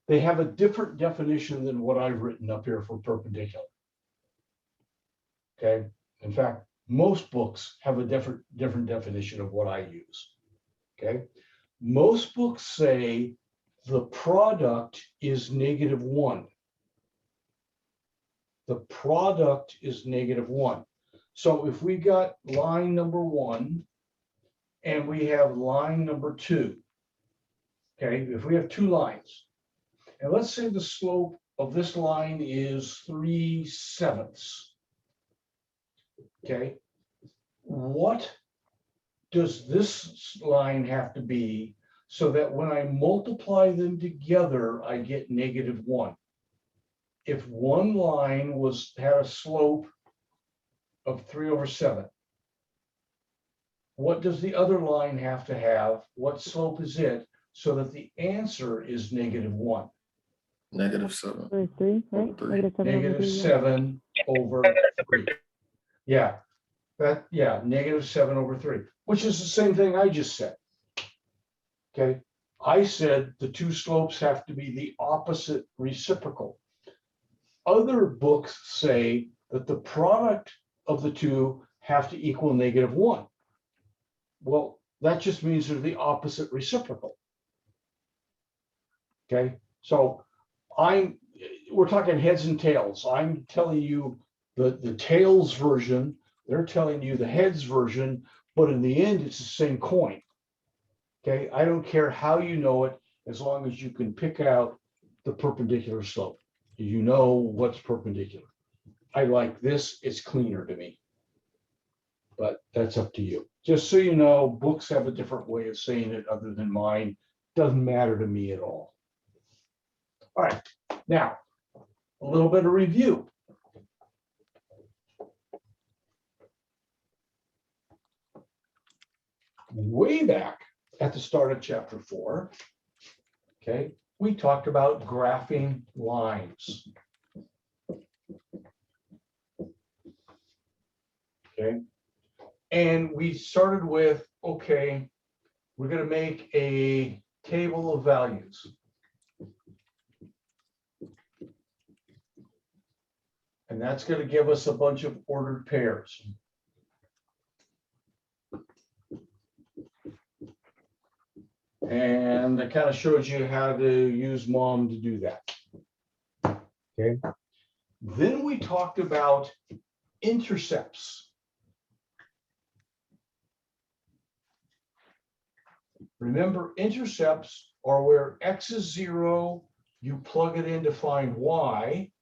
they have a different definition than what I've written up here for perpendicular. Okay, in fact, most books have a different definition of what I use. Okay, most books say the product is -1. The product is -1. So if we got line number 1 and we have line number 2. Okay, if we have 2 lines, and let's say the slope of this line is 3/7. Okay, what does this line have to be so that when I multiply them together, I get -1? If one line had a slope of 3/7, what does the other line have to have? What slope is it so that the answer is -1? -7. Over 3, right? Over 3. -7 over 3, yeah. -7 over 3. Yeah, -7/3, which is the same thing I just said. Okay, I said the 2 slopes have to be the opposite reciprocal. Other books say that the product of the 2 have to equal -1. Well, that just means they're the opposite reciprocal. Okay, so we're talking heads and tails. I'm telling you the tails version, they're telling you the heads version, but in the end, it's the same coin. Okay, I don't care how you know it, as long as you can pick out the perpendicular slope. You know what's perpendicular. I like this, it's cleaner to me. But that's up to you. Just so you know, books have a different way of saying it other than mine. Doesn't matter to me at all. All right, now, a little bit of review. Way back at the start of chapter 4, okay, we talked about graphing lines. Okay, and we started with, okay, we're going to make a table of values. And that's going to give us a bunch of ordered pairs. And I kind of showed you how to use MOM to do that. Okay. Then we talked about intercepts. Remember, intercepts are where X is 0, you plug it in to find Y,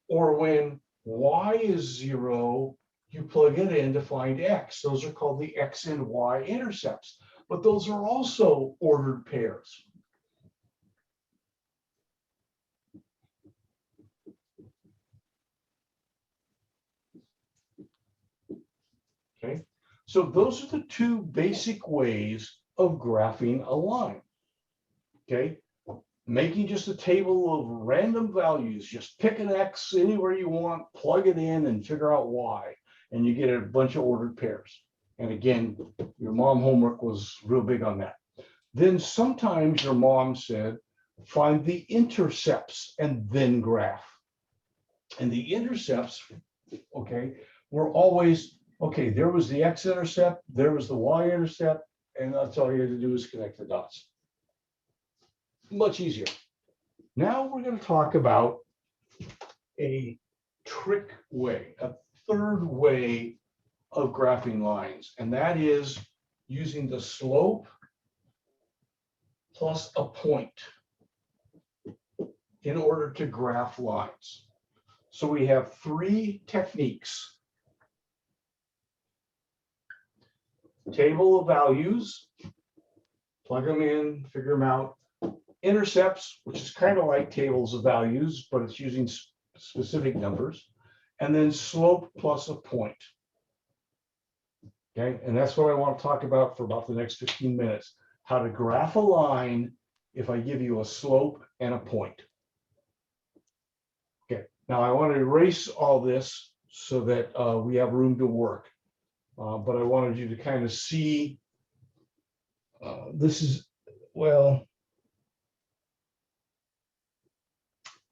or when Y is 0, you plug it in to find X. Those are called the X and Y intercepts, but those are also ordered pairs. Okay, so those are the 2 basic ways of graphing a line. Okay, making just a table of random values, just pick an X anywhere you want, plug it in and figure out Y, and you get a bunch of ordered pairs. And again, your mom homework was real big on that. Then sometimes your mom said, find the intercepts and then graph. And the intercepts, okay, were always, okay, there was the X-intercept, there was the Y-intercept, and that's all you had to do is connect the dots. Much easier. Now we're going to talk about a trick way, a third way of graphing lines, and that is using the slope plus a point in order to graph lines. So we have 3 techniques. Table of values, plug them in, figure them out. Intercepts, which is kind of like tables of values, but it's using specific numbers. And then slope plus a point. Okay, and that's what I want to talk about for about the next 15 minutes. How to graph a line if I give you a slope and a point. Okay, now I want to erase all this so that we have room to work. But I wanted you to kind of see, this is, well,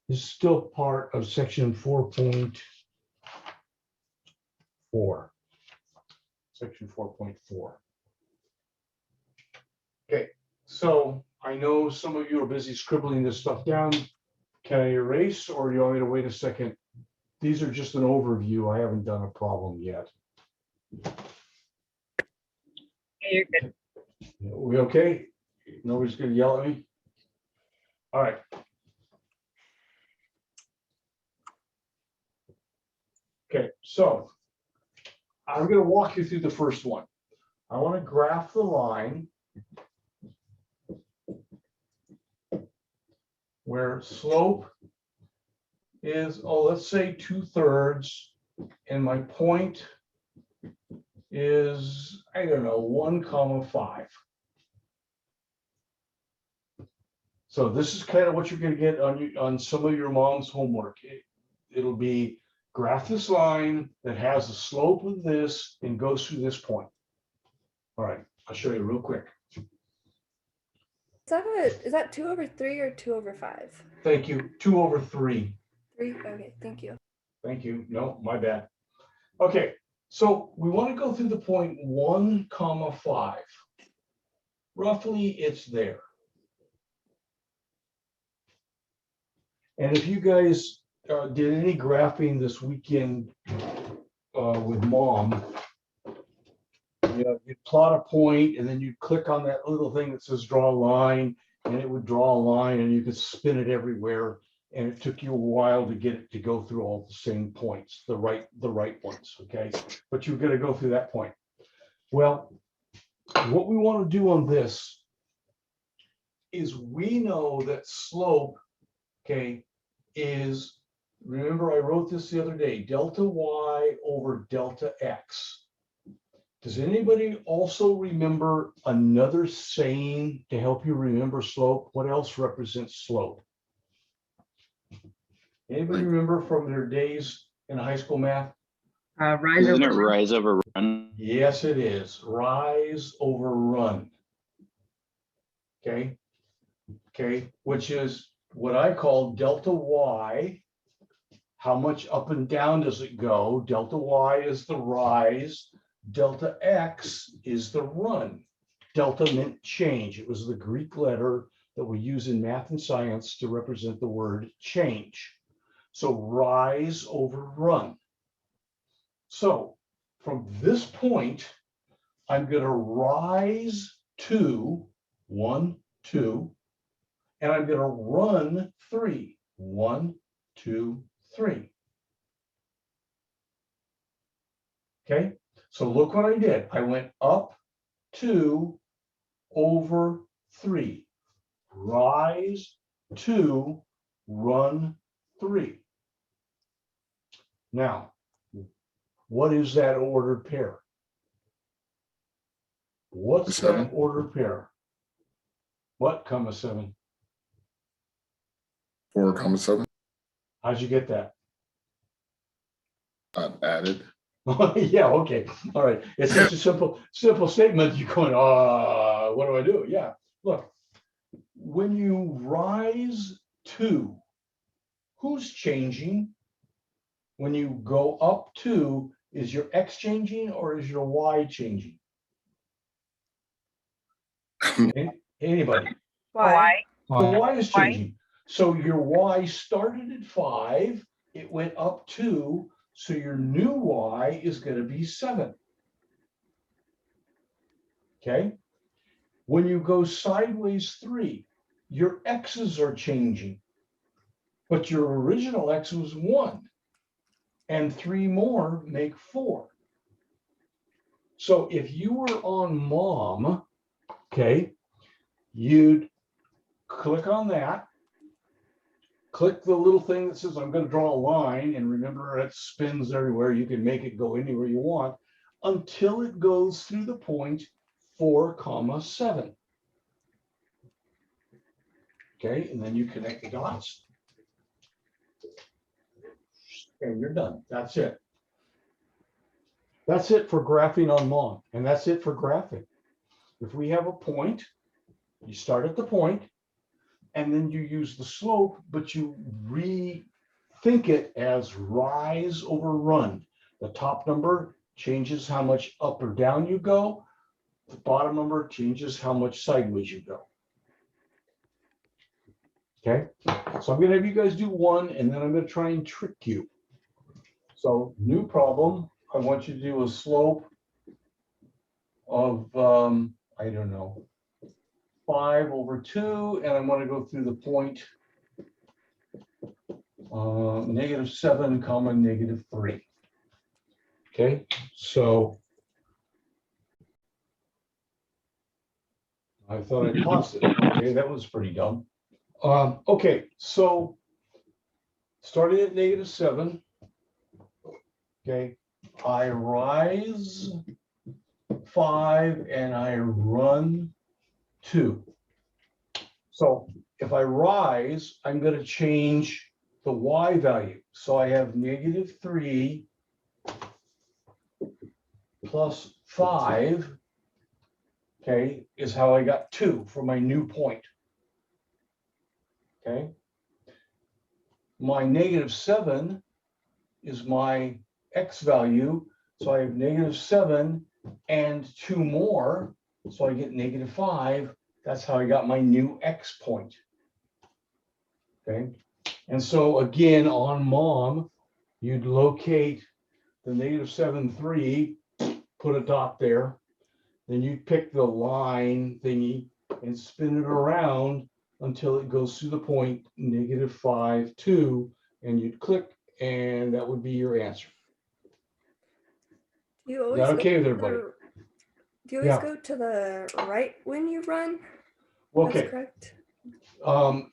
this is still part of section 4.4. Section 4.4. Okay, so I know some of you are busy scribbling this stuff down. Can I erase, or do you want me to wait a second? These are just an overview. I haven't done a problem yet. You're good. We okay? Nobody's gonna yell at me? All right. Okay, so I'm gonna walk you through the first one. I want to graph the line where slope is, oh, let's say 2/3, and my point is, I don't know, 1,5. So this is kind of what you're going to get on some of your mom's homework. It'll be graph this line that has the slope of this and goes through this point. All right, I'll show you real quick. Is that 2/3 or 2/5? Thank you. 2/3. 3. Okay, thank you. Thank you. No, my bad. Okay, so we want to go through the point 1,5. Roughly, it's there. And if you guys did any graphing this weekend with mom, you plot a point and then you click on that little thing that says draw a line, and it would draw a line and you could spin it everywhere. And it took you a while to get it to go through all the same points, the right ones, okay? But you've got to go through that point. Well, what we want to do on this is we know that slope, okay, is, remember I wrote this the other day, delta y over delta x. Does anybody also remember another saying to help you remember slope? What else represents slope? Anybody remember from their days in high school math? Rise Isn't it over. rise over run? Yes, it is. Rise over run. Okay. Okay. Which is what I call delta y. How much up and down does it go? Delta y is the rise. Delta x is the run. Delta meant change. It was the Greek letter that we use in math and science to represent the word change. So rise over run. So from this point, I'm going to rise to 1, 2, and I'm going to run 3. 1, 2, 3. Okay, so look what I did. I went up 2 over 3. Rise 2, run 3. Now, what is that ordered pair? What's that ordered pair? What, comma 7? 4,7. How'd you get that? Added. Yeah, okay. All right. It's such a simple statement. You're going, what do I do? Yeah. Look, when you rise 2, who's changing? When you go up 2, is your X changing or is your Y changing? Anybody? Why? The Y is changing. So your Y started at 5, it went up 2, so your new Y is going to be 7. Okay. When you go sideways 3, your X's are changing, but your original X was 1, and 3 more make 4. So if you were on mom, okay, you'd click on that, click the little thing that says, I'm going to draw a line, and remember it spins everywhere. You can make it go anywhere you want until it goes through the point 4, 7. Okay, and then you connect the dots. And you're done. That's it. That's it for graphing on mom, and that's it for graphing. If we have a point, you start at the point, and then you use the slope, but you rethink it as rise over run. The top number changes how much up or down you go. The bottom number changes how much sideways you go. Okay, so I'm going to have you guys do one, and then I'm going to try and trick you. So new problem, I want you to do a slope of, I don't know, 5/2, and I'm going to go through the point -7, -3. Okay, so I thought I paused it. Okay, that was pretty dumb. Okay, so starting at -7, okay, I rise 5 and I run 2. So if I rise, I'm going to change the y value. So I have -3 plus 5, okay, is how I got 2 for my new point. Okay. My -7 is my x value. So I have -7 and 2 more. So I get -5. That's how I got my new x point. Okay. And so again, on mom, you'd locate the -7, 3, put a dot there. Then you pick the line thingy and spin it around until it goes through the point -5, 2, and you'd click, and that would be your answer. Do you Is always that go okay with to everybody? Do you always Yeah. go to the right when you run? Okay. That's correct.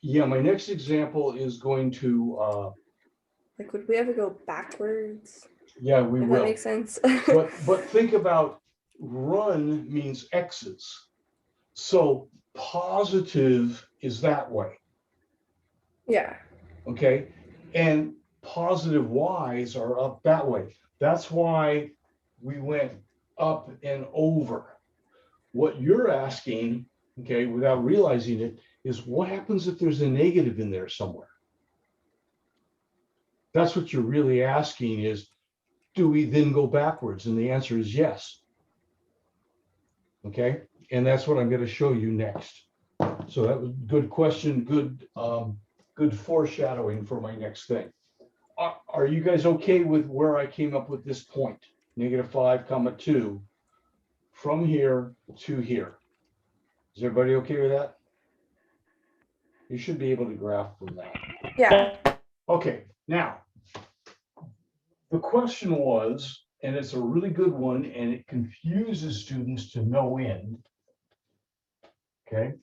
Yeah, my next example is going to, Like, would we ever go backwards? yeah, we If will. that makes sense. But think about run means X's. So positive is that way. Yeah. Okay. And positive Y's are up that way. That's why we went up and over. What you're asking, okay, without realizing it, is what happens if there's a negative in there somewhere? That's what you're really asking is, do we then go backwards? And the answer is yes. Okay, and that's what I'm going to show you next. So that was a good question, good foreshadowing for my next thing. Are you guys okay with where I came up with this point? -5, 2 from here to here. Is everybody okay with that? You should be able to graph from that. Yeah. Okay, now, the question was, and it's a really good one, and it confuses students to no end. Okay.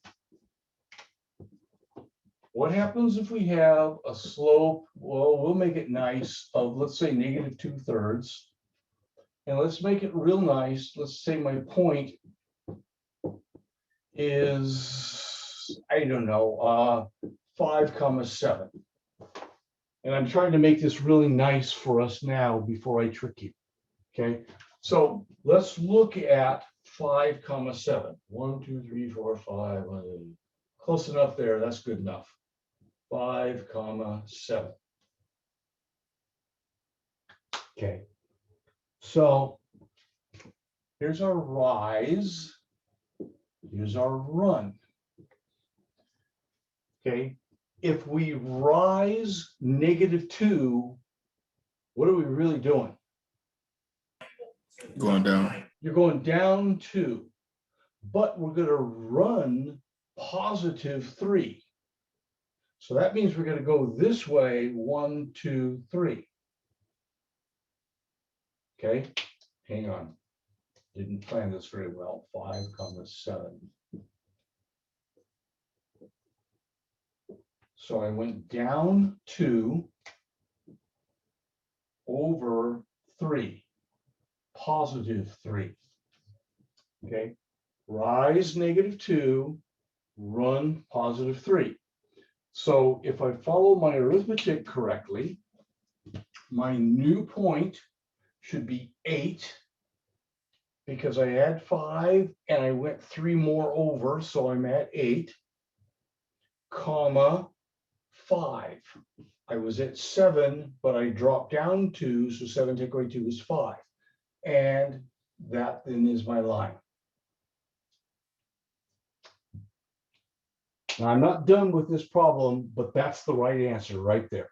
What happens if we have a slope? Well, we'll make it nice of, let's say, -2/3. And let's make it real nice. Let's say my point is, I don't know, 5, 7. And I'm trying to make this really nice for us now before I trick you. Okay, so let's look at 5, 7. 1, 2, 3, 4, 5. Close enough there. That's good enough. 5, 7. Okay, so here's our rise. Here's our run. Okay, if we rise -2, what are we really doing? Going down. You're going down 2, but we're going to run +3. So that means we're going to go this way, 1, 2, 3. Okay, hang on. Didn't plan this very well. 5, 7. So I went down 2 over 3, +3. Okay, rise -2, run +3. So if I follow my arithmetic correctly, my new point should be 8 because I had 5 and I went 3 more over, so I'm at 8, comma 5. I was at 7, but I dropped down 2, so 7 take away 2 is 5. And that then is my line. Now, I'm not done with this problem, but that's the right answer right there.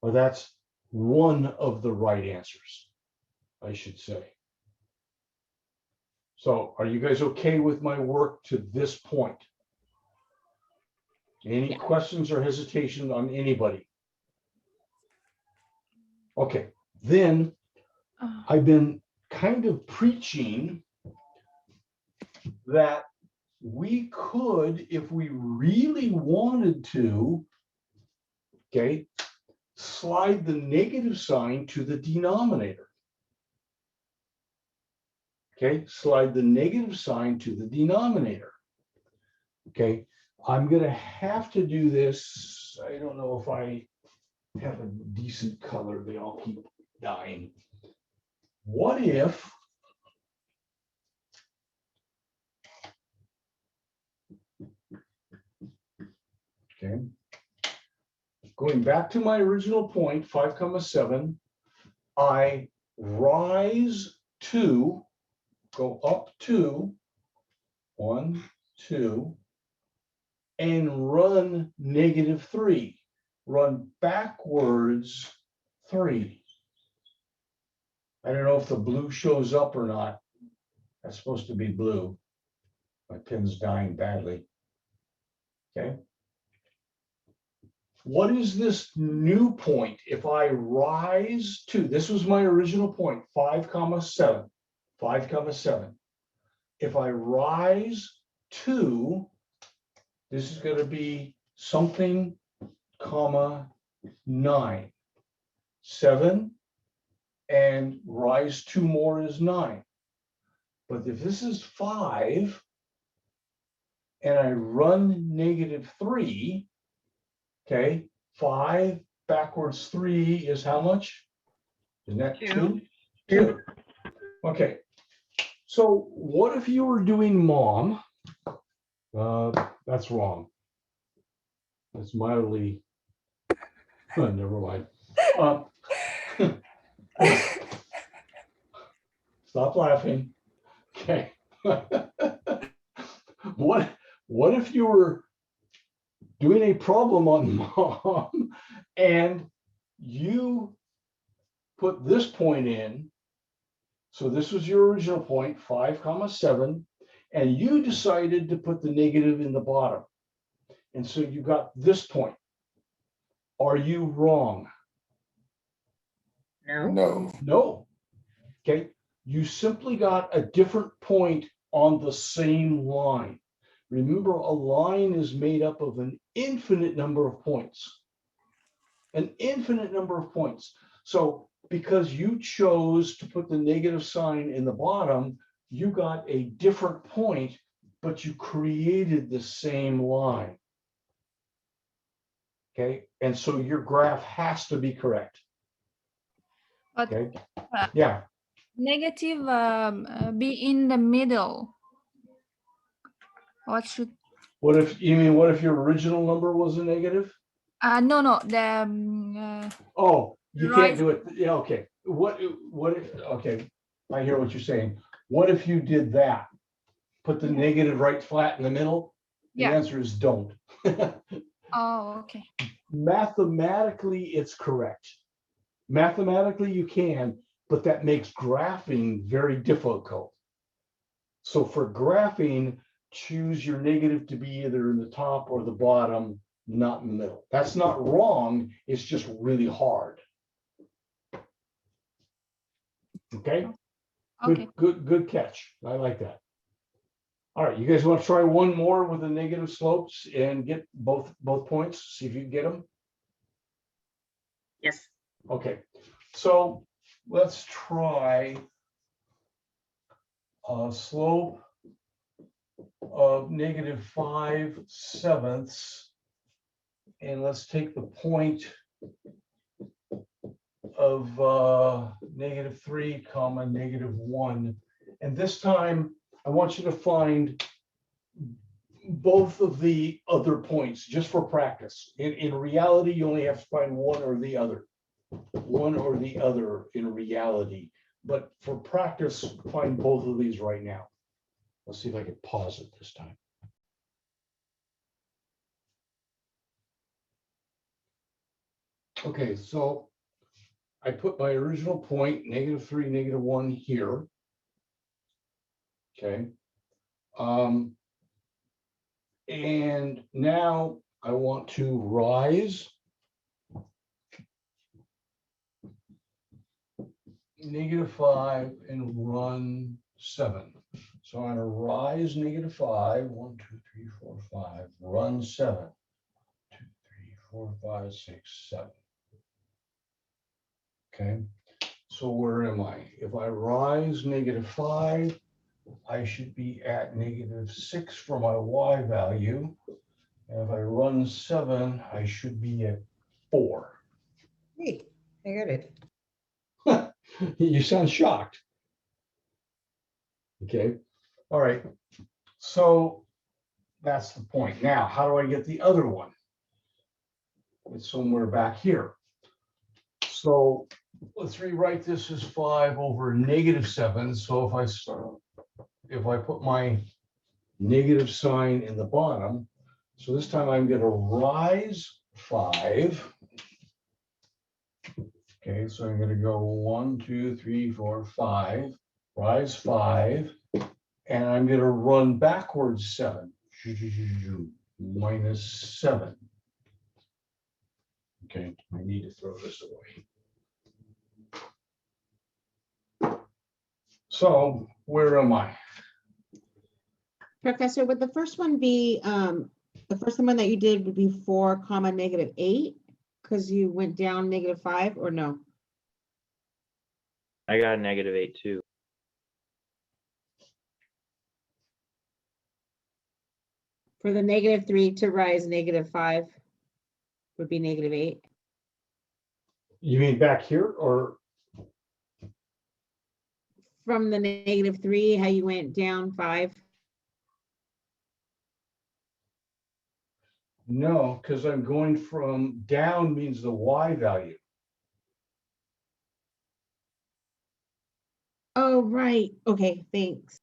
Or that's one of the right answers, I should say. So are you guys okay with my work to this point? Any questions or hesitation on anybody? Okay, then I've been kind of preaching that we could, if we really wanted to, okay, slide the negative sign to the denominator. Okay, slide the negative sign to the denominator. Okay, I'm going to have to do this. I don't know if I have a decent color. They all keep dying. What if okay, going back to my original point, 5,7, I rise to, go up to 1, 2, and run -3. Run backwards 3. I don't know if the blue shows up or not. That's supposed to be blue. My pen's dying badly. Okay. What is this new point? If I rise to, this was my original point, 5,7, 5,7. If I rise to, this is going to be something, comma, 9, 7, and rise 2 more is 9. But if this is 5, and I run -3, okay, 5 backwards 3 is how much? Isn't that 2? 2. Okay. So what if you were doing mom? That's wrong. That's mildly, never mind. Stop laughing. Okay. What if you were doing a problem on mom and you put this point in? So this was your original point, 5,7, and you decided to put the negative in the bottom. And so you got this point. Are you wrong? No. No. No. Okay. You simply got a different point on the same line. Remember, a line is made up of an infinite number of points. An infinite number of points. So because you chose to put the negative sign in the bottom, you got a different point, but you created the same line. Okay, and so your graph has to be correct. But Okay, yeah. negative be in the middle. What should? What if you mean? What if your original number was a negative? No, the Oh, you right. can't do it. Yeah, okay. What if? Okay, I hear what you're saying. What if you did that? Put the negative right flat in the middle? The Yeah. answer is don't. Oh, okay. Mathematically, it's correct. Mathematically, you can, but that makes graphing very difficult. So for graphing, choose your negative to be either in the top or the bottom, not in the middle. That's not wrong. It's just really hard. Okay. Okay. Good catch. I like that. All right, you guys want to try one more with the negative slopes and get both points? See if you can get them. Yes. Okay, so let's try a slope of -5/7, and let's take the point of -3, -1, and this time I want you to find both of the other points just for practice. In reality, you only have to find one or the other. One or the other in reality. But for practice, find both of these right now. Let's see if I can pause it this time. Okay, so I put my original point, -3, -1 here. Okay. And now I want to rise -5 and run 7. So I'm going to rise -5, 1, 2, 3, 4, 5, run 7, 2, 3, 4, 5, 6, 7. Okay, so where am I? If I rise -5, I should be at -6 for my Y value. And if I run 7, I should be at 4. Hey, I got it. You sound shocked. Okay, all right. So that's the point. Now, how do I get the other one? It's somewhere back here. So let's rewrite this as 5 over -7. So if I put my negative sign in the bottom, so this time I'm going to rise 5. Okay, so I'm going to go 1, 2, 3, 4, 5, rise 5, and I'm going to run backwards 7, -7. Okay, I need to throw this away. So where am I? Professor, would the first one be, the first one that you did would be 4, -8? Because you went down -5 or no? I got a -8 too. For the -3 to rise -5 would be -8. You mean back here or? From the -3, how you went down 5? No, because I'm going from down means the Y value. Oh, right. Okay, thanks.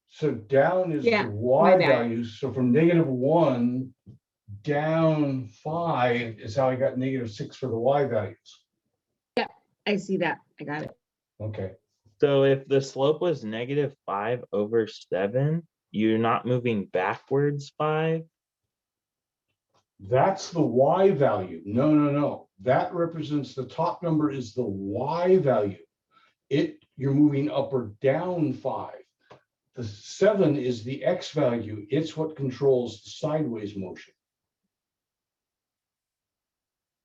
So down is Yeah, the my Y bad. value. So from -1 down 5 is how I got -6 for the Y values. Yeah, I see that. I got it. Okay. So if the slope was -5 over 7, you're not moving backwards 5. That's the Y value. No, no, no. That represents the top number is the Y value. You're moving up or down 5. The 7 is the X value. It's what controls the sideways motion.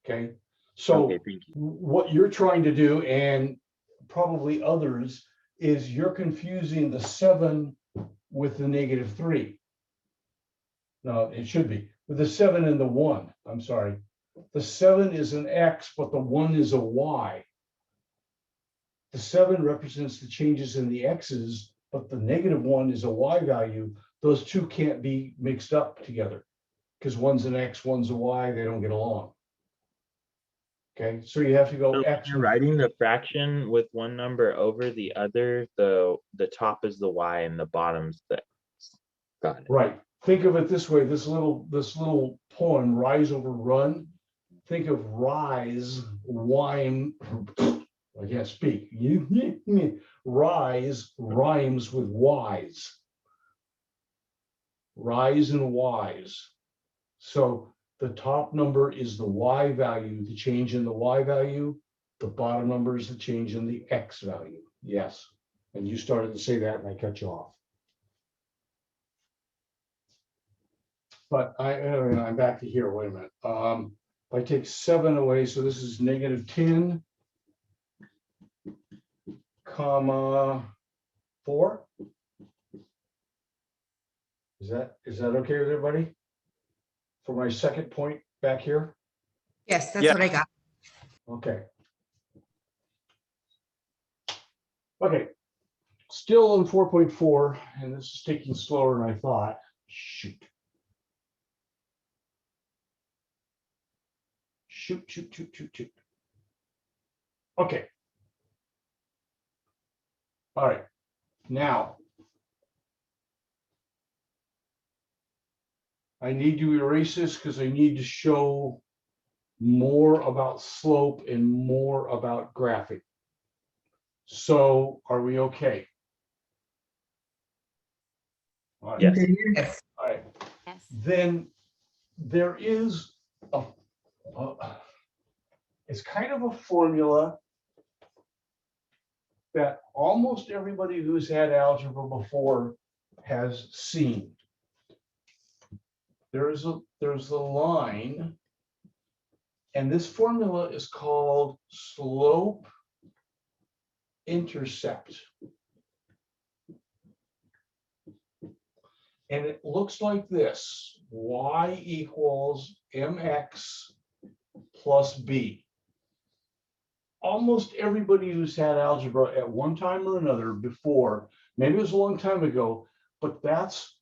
Okay. So Okay, thank you. what you're trying to do, and probably others, is you're confusing the 7 with the -3. No, it should be with the 7 and the 1. I'm sorry. The 7 is an X, but the 1 is a Y. The 7 represents the changes in the X's, but the -1 is a Y value. Those two can't be mixed up together because one's an X, one's a Y. They don't get along. Okay, so you have to go So when X. you're writing the fraction with one number over the other, the top is the Y and the bottom's the X. Got it. Right. Think of it this way. This little poem, Rise Over Run. Think of rise, wine. I can't speak. Rise rhymes with wise. Rise and wise. So the top number is the Y value, the change in the Y value. The bottom number is the change in the X value. Yes. And you started to say that and I cut you off. But I'm back to here. Wait a minute. If I take 7 away, so this is -10, comma 4. Is that okay with everybody? For my second point back here? Yes, that's what I got. Okay. Okay. Still on 4.4, and this is taking slower than I thought. Shoot. Shoot. Okay. All right. Now, I need to erase this because I need to show more about slope and more about graphing. So are we okay? All right. Yes. Yes. All right. Yes. Then there is it's kind of a formula that almost everybody who's had algebra before has seen. There's a line, and this formula is called slope intercept. And it looks like this: y equals mx plus b. Almost everybody who's had algebra at one time or another before, maybe it was a long time ago, but that's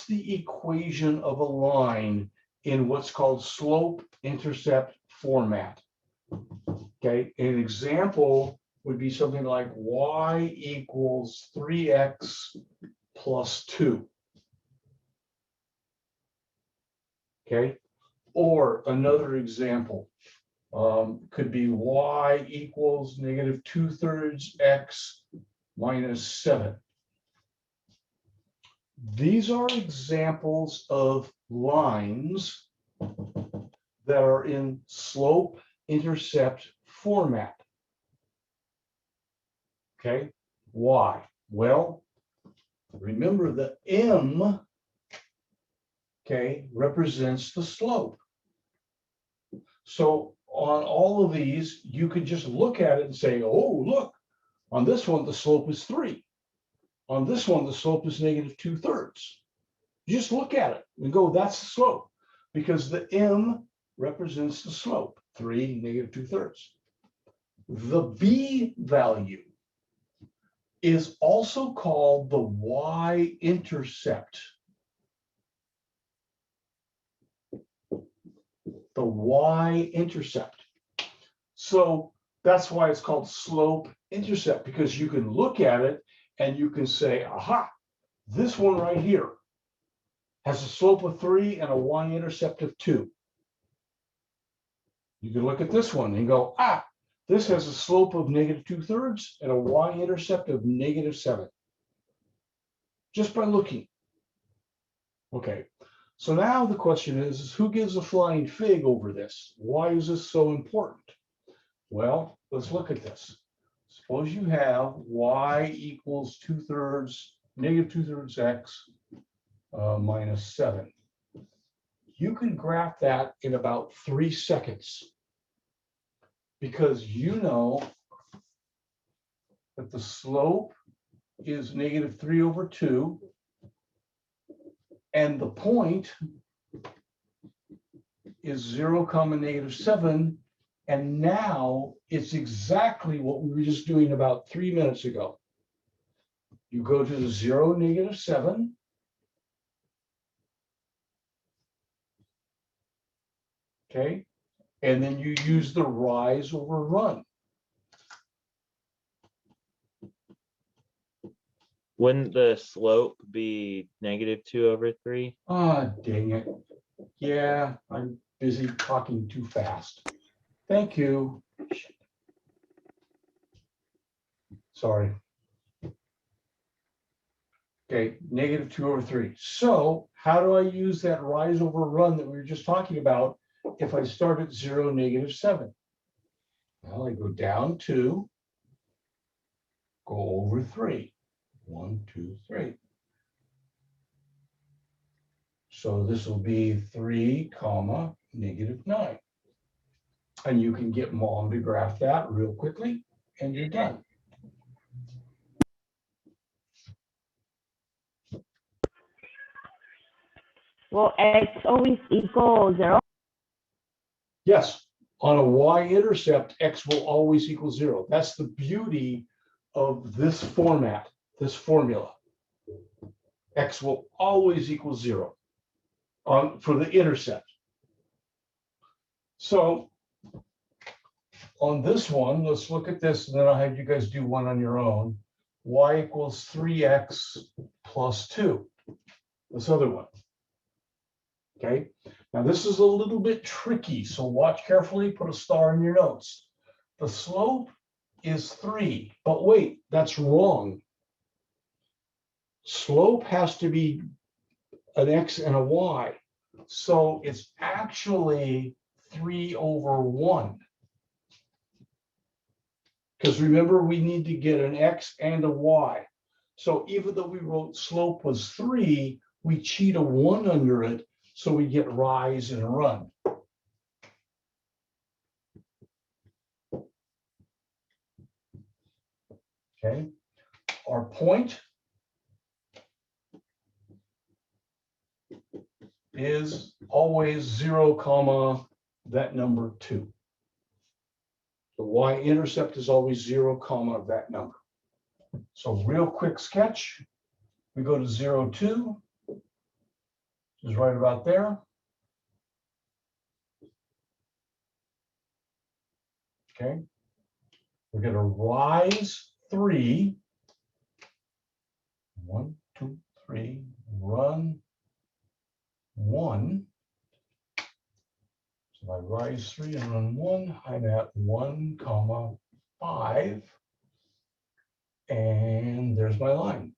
the equation of a line in what's called slope intercept format. Okay, an example would be something like y equals 3x plus 2. Okay, or another example could be y equals negative 2/3 x minus 7. These are examples of lines that are in slope intercept format. Okay, why? Well, remember the m, okay, represents the slope. So on all of these, you could just look at it and say, oh, look, on this one, the slope is 3. On this one, the slope is negative 2/3. You just look at it and go, that's the slope, because the m represents the slope, 3, negative 2/3. The b value is also called the y-intercept. The y-intercept. So that's why it's called slope intercept, because you can look at it and you can say, aha, this one right here has a slope of 3 and a y-intercept of 2. You can look at this one and go, ah, this has a slope of negative 2/3 and a y-intercept of negative 7. Just by looking. Okay, so now the question is who gives a flying fig over this? Why is this so important? Well, let's look at this. Suppose you have y equals 2/3, negative 2/3 x minus 7. You can graph that in about 3 seconds, because you know that the slope is negative 3/2, and the point is 0, negative 7. And now it's exactly what we were just doing about 3 minutes ago. You go to the 0, negative 7. Okay. And then you use the rise over run. Wouldn't the slope be negative 2/3? Ah, dang it. Yeah, I'm busy talking too fast. Thank you. Sorry. Okay, negative 2/3. So how do I use that rise over run that we were just talking about if I start at 0, negative 7? Well, I go down 2, go over 3. 1, 2, 3. So this will be 3, negative 9. And you can get mom to graph that real quickly, and you're done. Will x always equal 0? Yes, on a y-intercept, x will always equal 0. That's the beauty of this format, this formula. X will always equal 0 for the intercept. So on this one, let's look at this, and then I'll have you guys do one on your own. Y equals 3x plus 2. This other one. Okay, now this is a little bit tricky, so watch carefully, put a star in your notes. The slope is 3, but wait, that's wrong. Slope has to be an X and a Y. So it's actually 3/1. Because remember, we need to get an X and a Y. So even though we wrote slope was 3, we cheat a 1 under it, so we get rise and run. Okay, our point is always 0, comma, that number 2. The y-intercept is always 0, comma, that number. So real quick sketch, we go to 0, 2, is right about there. Okay, we're going to rise 3, 1, 2, 3, run 1. So if I rise 3 and run 1, I'm at 1, comma, 5. And there's my line.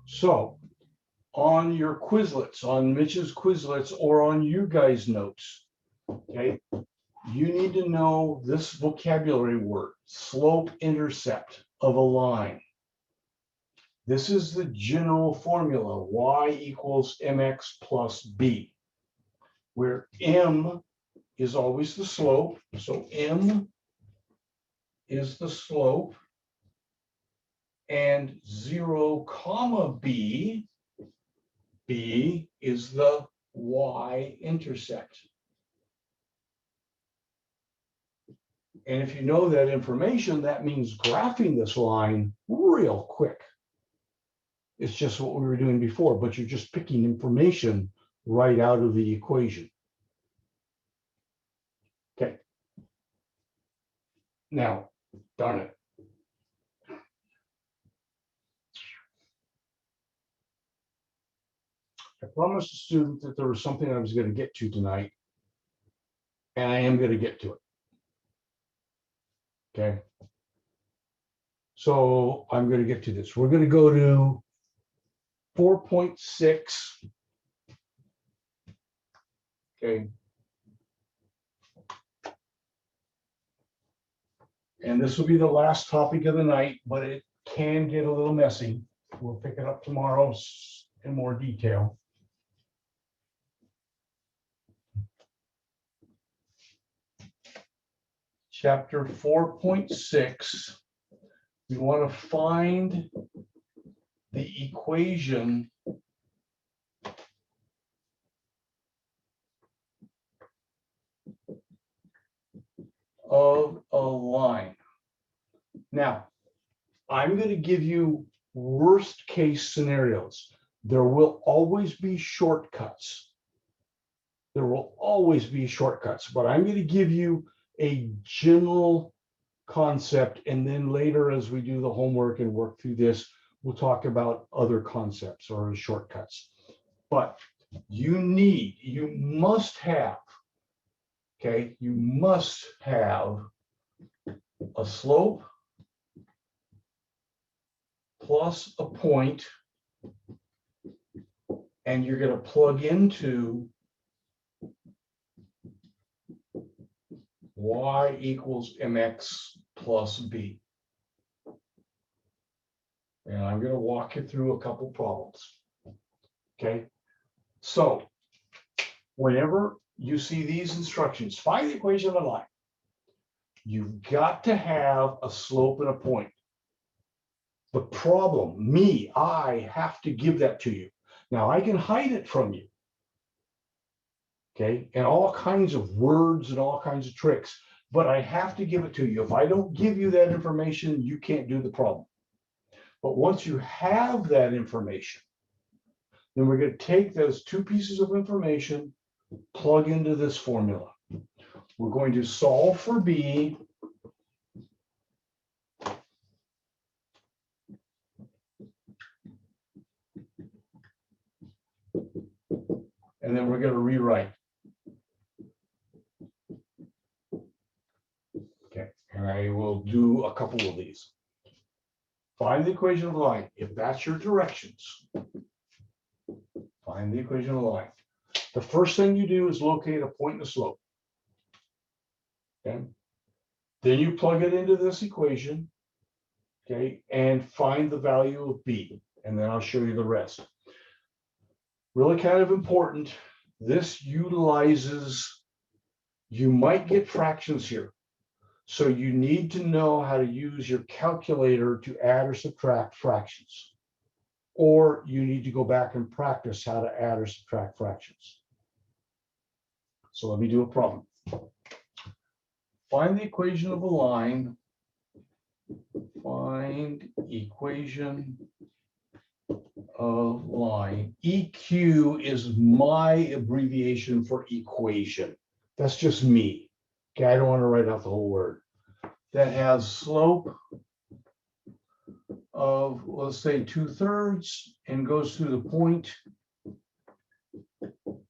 So on your Quizlets, on Mitch's Quizlets, or on you guys' notes, okay, you need to know this vocabulary word, slope intercept of a line. This is the general formula, y equals mx plus b, where m is always the slope. So m is the slope, and 0, comma b, b is the y-intercept. And if you know that information, that means graphing this line real quick. It's just what we were doing before, but you're just picking information right out of the equation. Okay. Now, darn it. I promised the student that there was something I was going to get to tonight, and I am going to get to it. Okay. So I'm going to get to this. We're going to go to 4.6. Okay. And this will be the last topic of the night, but it can get a little messy. We'll pick it up tomorrow in more detail. Chapter 4.6, we want to find the equation of a line. Now, I'm going to give you worst case scenarios. There will always be shortcuts. There will always be shortcuts, but I'm going to give you a general concept, and then later as we do the homework and work through this, we'll talk about other concepts or shortcuts. But you must have, okay, you must have a slope plus a point, and you're going to plug into y equals mx plus b. And I'm going to walk you through a couple problems. Okay, so whenever you see these instructions, find the equation of a line, you've got to have a slope and a point. The problem, I have to give that to you. Now I can hide it from you. Okay, and all kinds of words and all kinds of tricks, but I have to give it to you. If I don't give you that information, you can't do the problem. But once you have that information, then we're going to take those two pieces of information, plug into this formula. We're going to solve for b. And then we're going to rewrite. And I will do a couple of these. Find the equation of the line. If that's your directions, find the equation of the line. The first thing you do is locate a point and a slope. Okay. Then you plug it into this equation. Okay, and find the value of B, and then I'll show you the rest. Really kind of important. This utilizes, you might get fractions here. So you need to know how to use your calculator to add or subtract fractions. Or you need to go back and practice how to add or subtract fractions. So let me do a problem. Find the equation of a line. Find equation of line. EQ is my abbreviation for equation. That's just me. Okay, I don't want to write out the whole word. That has slope of, let's say, 2/3 and goes through the point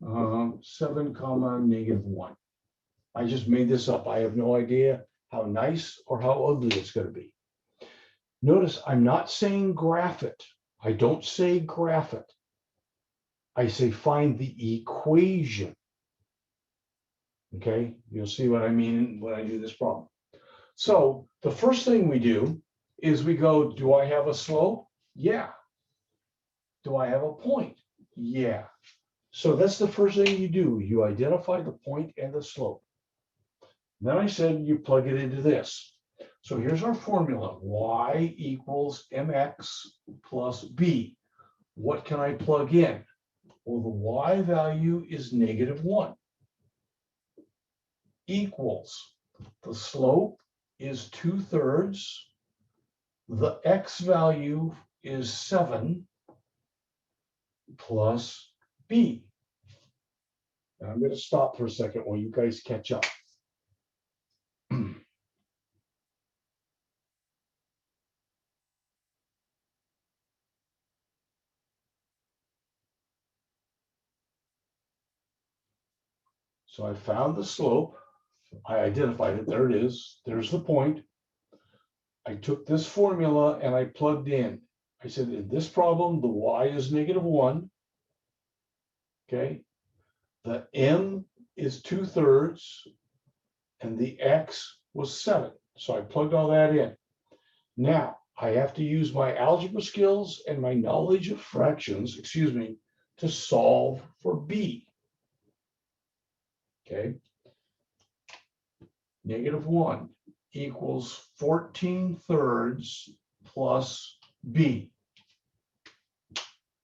7, -1. I just made this up. I have no idea how nice or how ugly it's going to be. Notice I'm not saying graph it. I don't say graph it. I say find the equation. Okay, you'll see what I mean when I do this problem. So the first thing we do is we go, do I have a slope? Yeah. Do I have a point? Yeah. So that's the first thing you do. You identify the point and the slope. Then I said you plug it into this. So here's our formula. Y equals mx plus b. What can I plug in? Well, the y value is -1. Equals. The slope is 2/3. The x value is 7 plus b. Now I'm going to stop for a second while you guys catch up. So I found the slope. I identified it. There it is. There's the point. I took this formula and I plugged in. I said, in this problem, the y is -1. Okay. The m is 2/3 and the x was 7. So I plugged all that in. Now I have to use my algebra skills and my knowledge of fractions, to solve for b. Okay. -1 equals 14/3 plus b.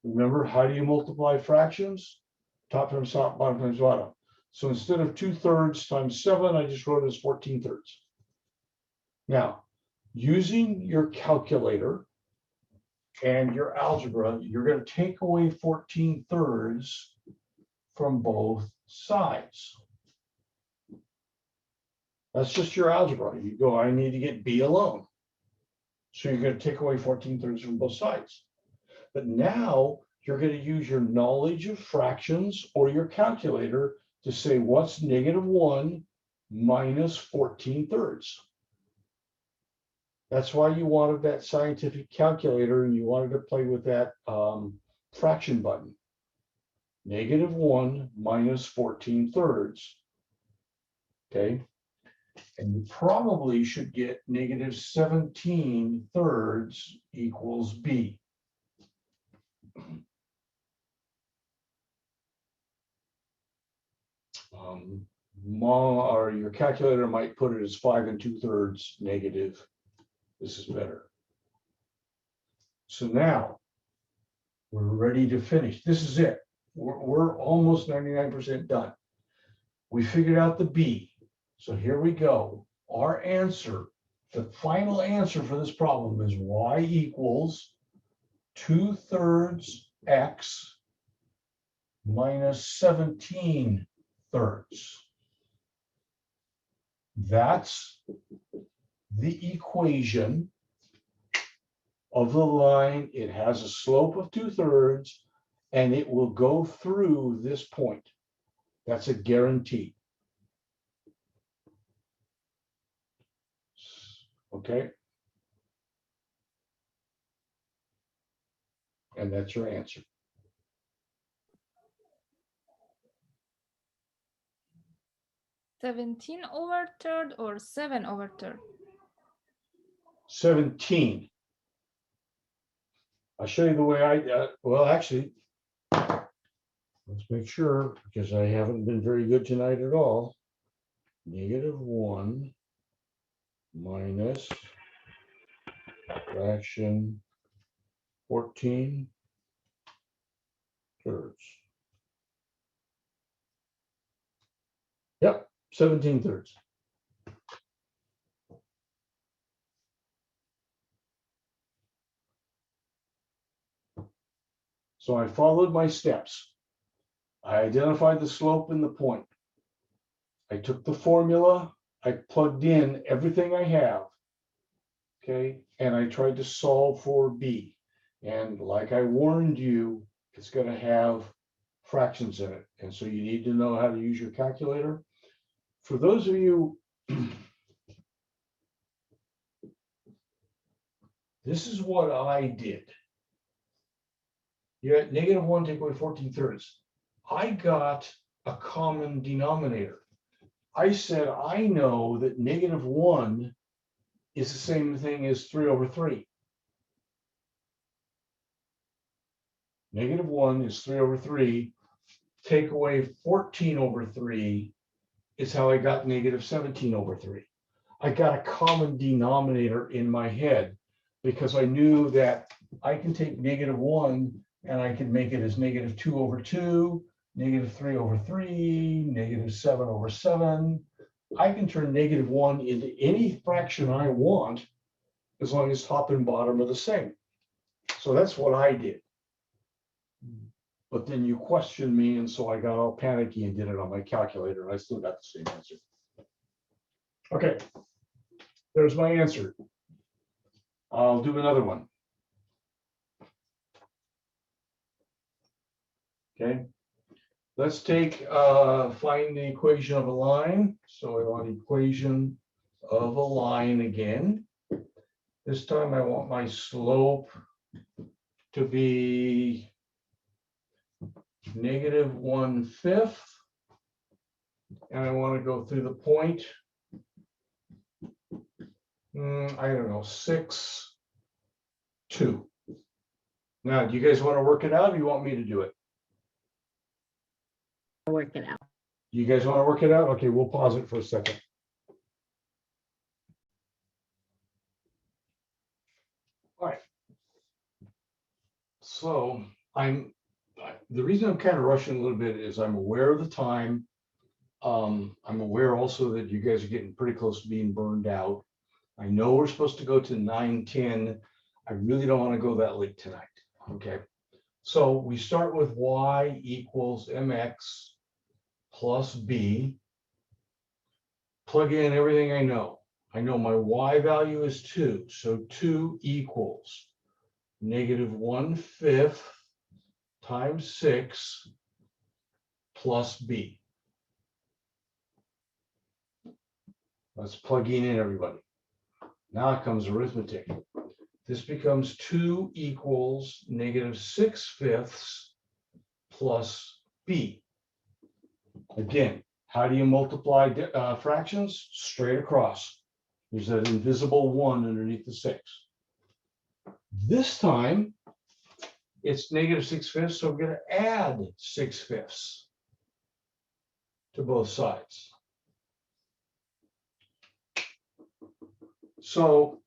Remember, how do you multiply fractions? Top times top, bottom times bottom. So instead of 2/3 times 7, I just wrote it as 14/3. Now, using your calculator and your algebra, you're going to take away 14/3 from both sides. That's just your algebra. You go, I need to get b alone. So you're going to take away 14/3 from both sides. But now you're going to use your knowledge of fractions or your calculator to say what's -1 minus 14/3. That's why you wanted that scientific calculator and you wanted to play with that fraction button. -1 minus 14/3. Okay. And you probably should get -17/3 equals b. Or your calculator might put it as 5 2/3 negative. This is better. So now we're ready to finish. This is it. We're almost 99% done. We figured out the b. So here we go. Our answer, the final answer for this problem is y equals 2/3 x minus 17/3. That's the equation of the line. It has a slope of 2/3 and it will go through this point. That's a guarantee. Okay. And that's your answer. $17 over third or 7 over third? 17. I'll show you the way well, actually, let's make sure, because I haven't been very good tonight at all. -1 minus fraction 14 thirds. Yep, 17 thirds. So I followed my steps. I identified the slope and the point. I took the formula, I plugged in everything I have, okay, and I tried to solve for B. And like I warned you, it's going to have fractions in it. And so you need to know how to use your calculator. For those of you, this is what I did. You're at -1, take away 14 thirds. I got a common denominator. I said, I know that -1 is the same thing as 3 over 3. -1 is 3 over 3. Take away 14 over 3 is how I got -17 over 3. I got a common denominator in my head because I knew that I can take -1 and I can make it as -2 over 2, -3 over 3, -7 over 7. I can turn -1 into any fraction I want as long as top and bottom are the same. So that's what I did. But then you questioned me, and so I got all panicky and did it on my calculator, and I still got the same answer. Okay, there's my answer. I'll do another one. Okay, let's take, find the equation of a line. So I want equation of a line again. This time I want my slope to be -1/5. And I want to go through the point. I don't know, 6, 2. Now, do you guys want to work it out or you want me to do it? I'll work it out. You guys want to work it out? Okay, we'll pause it for a second. All right. So the reason I'm kind of rushing a little bit is I'm aware of the time. I'm aware also that you guys are getting pretty close to being burned out. I know we're supposed to go to 9:10. I really don't want to go that late tonight. Okay. So we start with y equals mx plus b. Plug in everything I know. I know my y value is 2. So 2 equals -1/5 times 6 plus b. Let's plug in everybody. Now it comes arithmetic. This becomes 2 equals -6/5 plus b. Again, how do you multiply fractions? Straight across. There's that invisible 1 underneath the 6. This time, it's -6/5, so I'm going to add 6/5 to both sides. So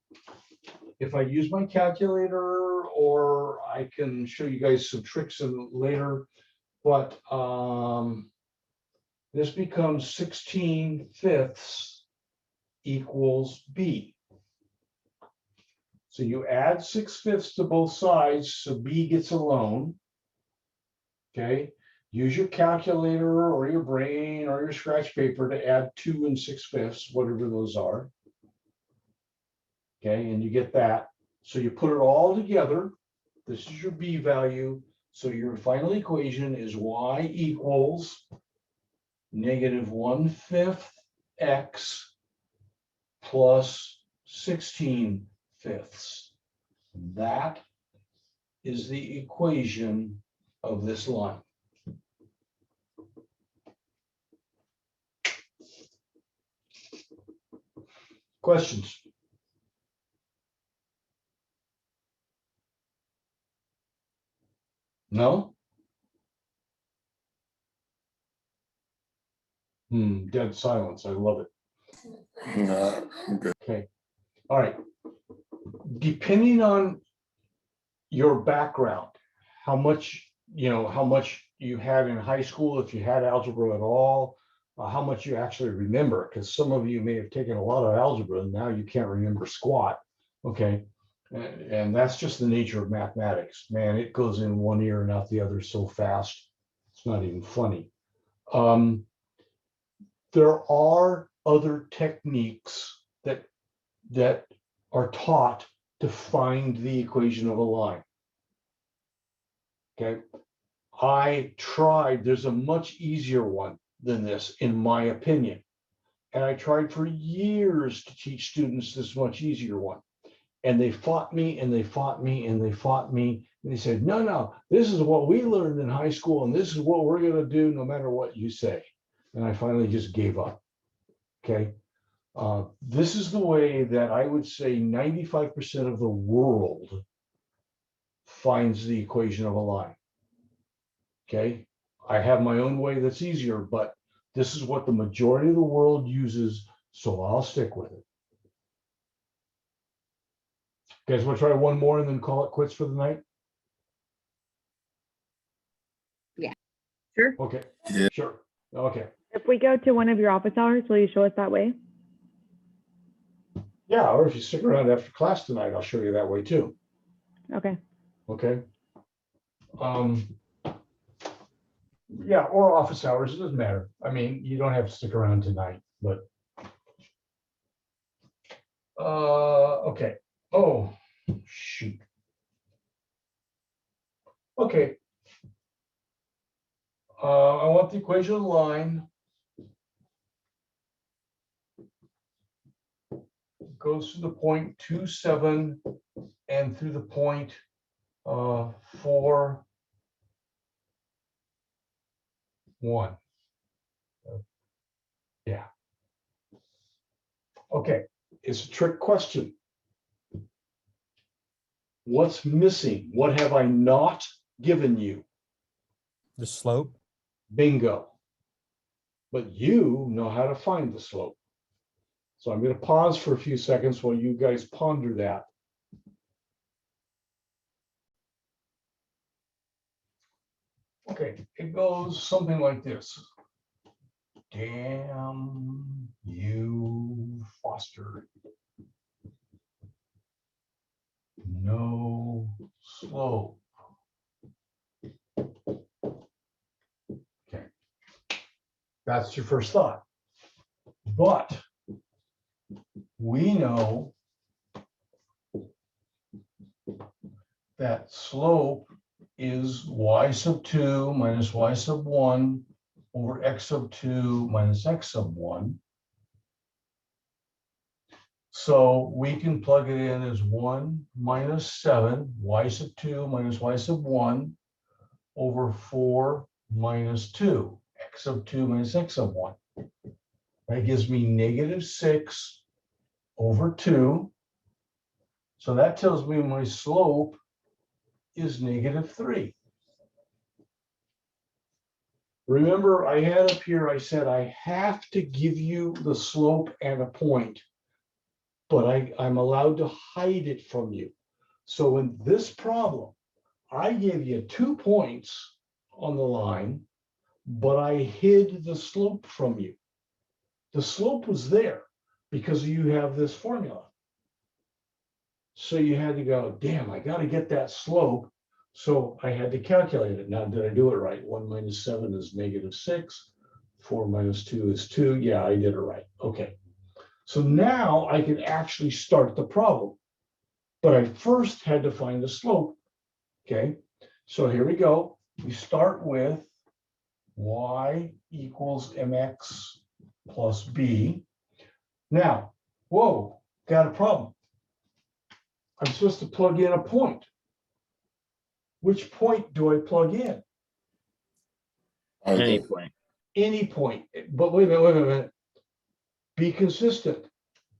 if I use my calculator, or I can show you guys some tricks later, but this becomes 16/5 equals b. So you add 6/5 to both sides, so b gets alone. Okay, use your calculator or your brain or your scratch paper to add 2 and 6/5, whatever those are. Okay, and you get that. So you put it all together. This is your b value. So your final equation is y equals -1/5 x plus 16/5. That is the equation of this line. Questions? No? Dead silence. I love it. No, I'm good. Okay. All right. Depending on your background, how much you had in high school, if you had algebra at all, how much you actually remember, because some of you may have taken a lot of algebra and now you can't remember squat. Okay. And that's just the nature of mathematics. Man, it goes in one ear and out the other so fast. It's not even funny. There are other techniques that are taught to find the equation of a line. Okay. I tried, there's a much easier one than this, in my opinion. And I tried for years to teach students this much easier one. And they fought me and they fought me and they fought me. And they said, no, this is what we learned in high school and this is what we're going to do no matter what you say. And I finally just gave up. Okay. This is the way that I would say 95% of the world finds the equation of a line. Okay. I have my own way that's easier, but this is what the majority of the world uses, so I'll stick with it. You guys want to try one more and then call it quits for the night? Yeah. Sure. Okay. Yeah. Sure. Okay. If we go to one of your office hours, will you show us that way? Yeah, or if you stick around after class tonight, I'll show you that way too. Okay. Okay. Yeah, or office hours, it doesn't matter. I mean, you don't have to stick around tonight, but okay. Oh, shoot. Okay. I want the equation of the line. Goes through the point 2, 7 and through the point 4, 1. Yeah. Okay, it's a trick question. What's missing? What have I not given you? The slope. Bingo. But you know how to find the slope. So I'm going to pause for a few seconds while you guys ponder that. Okay, it goes something like this. Damn you, Foster. No slope. Okay, that's your first thought. But we know that slope is y(2) minus y(1) over x(2) minus x(1). So we can plug it in as 1 minus 7, y(2) minus y(1) over 4 minus 2, x(2) minus x(1). That gives me -6 over 2. So that tells me my slope is -3. Remember, I had up here, I said I have to give you the slope and a point, but I'm allowed to hide it from you. So in this problem, I gave you 2 points on the line, but I hid the slope from you. The slope was there because you have this formula. So you had to go, damn, I got to get that slope. So I had to calculate it. Now, did I do it right? 1 minus 7 is -6. 4 minus 2 is 2. Yeah, I did it right. Okay. So now I can actually start the problem. But I first had to find the slope. Okay. So here we go. We start with y equals mx plus b. Now, whoa, got a problem. I'm supposed to plug in a point. Which point do I plug in? Any point. Any point. But wait a minute. Be consistent.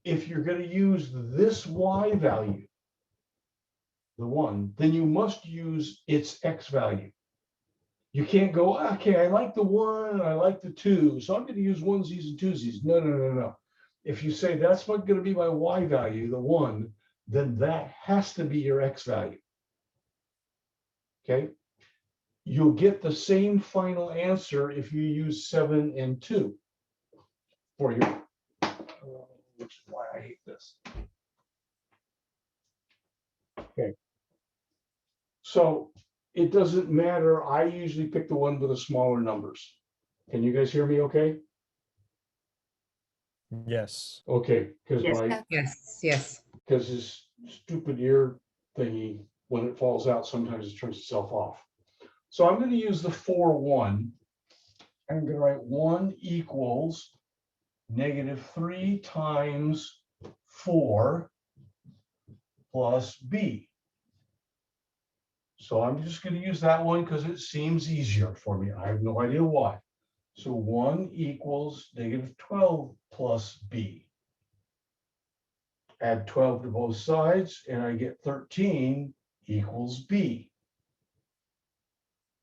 If you're going to use this y value, the 1, then you must use its x value. You can't go, okay, I like the 1, I like the 2, so I'm going to use onesies and twosies. No. If you say that's going to be my y value, the 1, then that has to be your x value. Okay? You'll get the same final answer if you use 7 and 2 for your, which is why I hate this. Okay. So it doesn't matter. I usually pick the one with the smaller numbers. Can you guys hear me okay? Yes. Okay, because Yes. because this stupid ear thingy, when it falls out, sometimes it turns itself off. So I'm going to use the 4, 1. I'm going to write 1 equals -3 times 4 plus b. So I'm just going to use that one because it seems easier for me. I have no idea why. So 1 equals -12 plus b. Add 12 to both sides, and I get 13 equals b.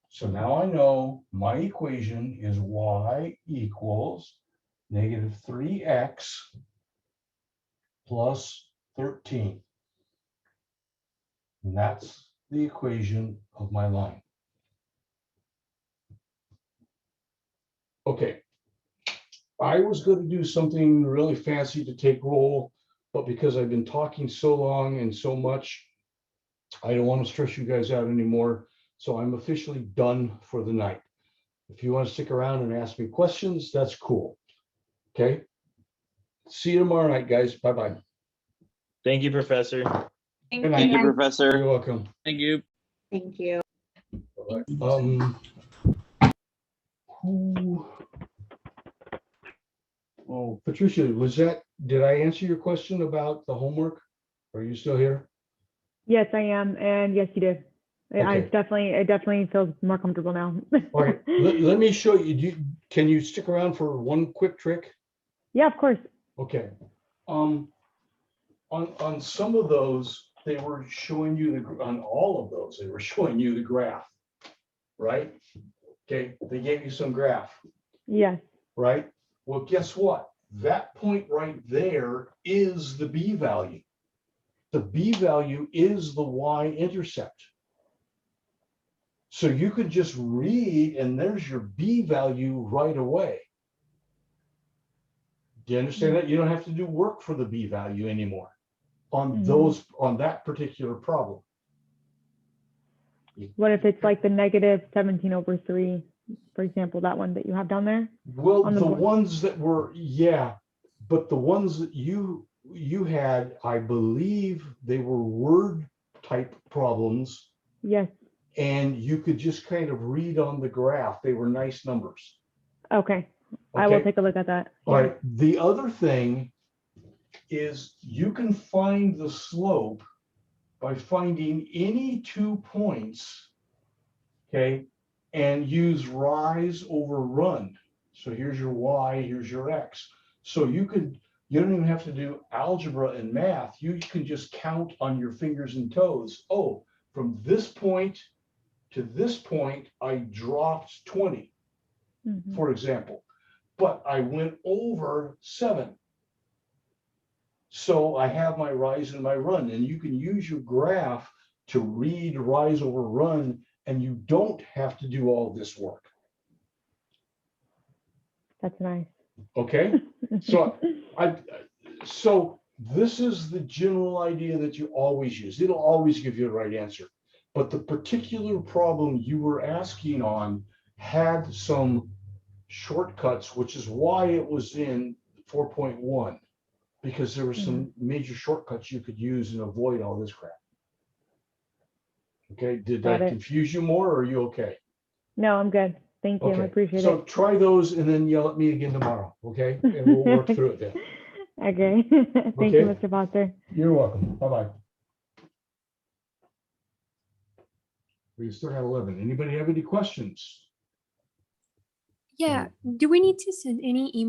So now I know my equation is y equals -3x plus 13. And that's the equation of my line. Okay. I was going to do something really fancy to take roll, but because I've been talking so long and so much, I don't want to stress you guys out anymore. So I'm officially done for the night. If you want to stick around and ask me questions, that's cool. Okay. See you tomorrow night, guys. Bye-bye. Thank you, Professor. Thank you, Professor. You're welcome. Thank you. Thank you. Who? Oh, Patricia, did I answer your question about the homework? Are you still here? Yes, I am. And yes, you did. Okay. It definitely feels more comfortable now. All right, let me show you. Can you stick around for one quick trick? Yeah, of course. Okay. On some of those, they were showing you on all of those, they were showing you the graph, right? Okay, they gave you some graph. Yes. Right? Well, guess what? That point right there is the b value. The b value is the y-intercept. So you could just read, and there's your b value right away. Do you understand that? You don't have to do work for the b value anymore on on that particular problem. What if it's like the -17/3, for example, that one that you have down there? Well, the ones that were, yeah, but the ones that you had, I believe they were word type problems. Yes. And you could just kind of read on the graph. They were nice numbers. Okay. I will take a look at that. All right. The other thing is you can find the slope by finding any 2 points, okay, and use rise over run. So here's your y, here's your x. So you don't even have to do algebra and math. You can just count on your fingers and toes. Oh, from this point to this point, I dropped 20, for example, but I went over 7. So I have my rise and my run, and you can use your graph to read rise over run, and you don't have to do all this work. That's nice. Okay, so this is the general idea that you always use. It'll always give you the right answer. But the particular problem you were asking on had some shortcuts, which is why it was in 4.1, because there were some major shortcuts you could use and avoid all this crap. Okay, did that confuse you more, or are you okay? No, I'm good. Thank you. I appreciate it. So try those and then yell at me again tomorrow, okay? And we'll work through it then. Okay. Thank you, Okay. Mr. Foster. You're welcome. Bye-bye. We still have 11. Anybody have any questions? Yeah. Do we need to send any email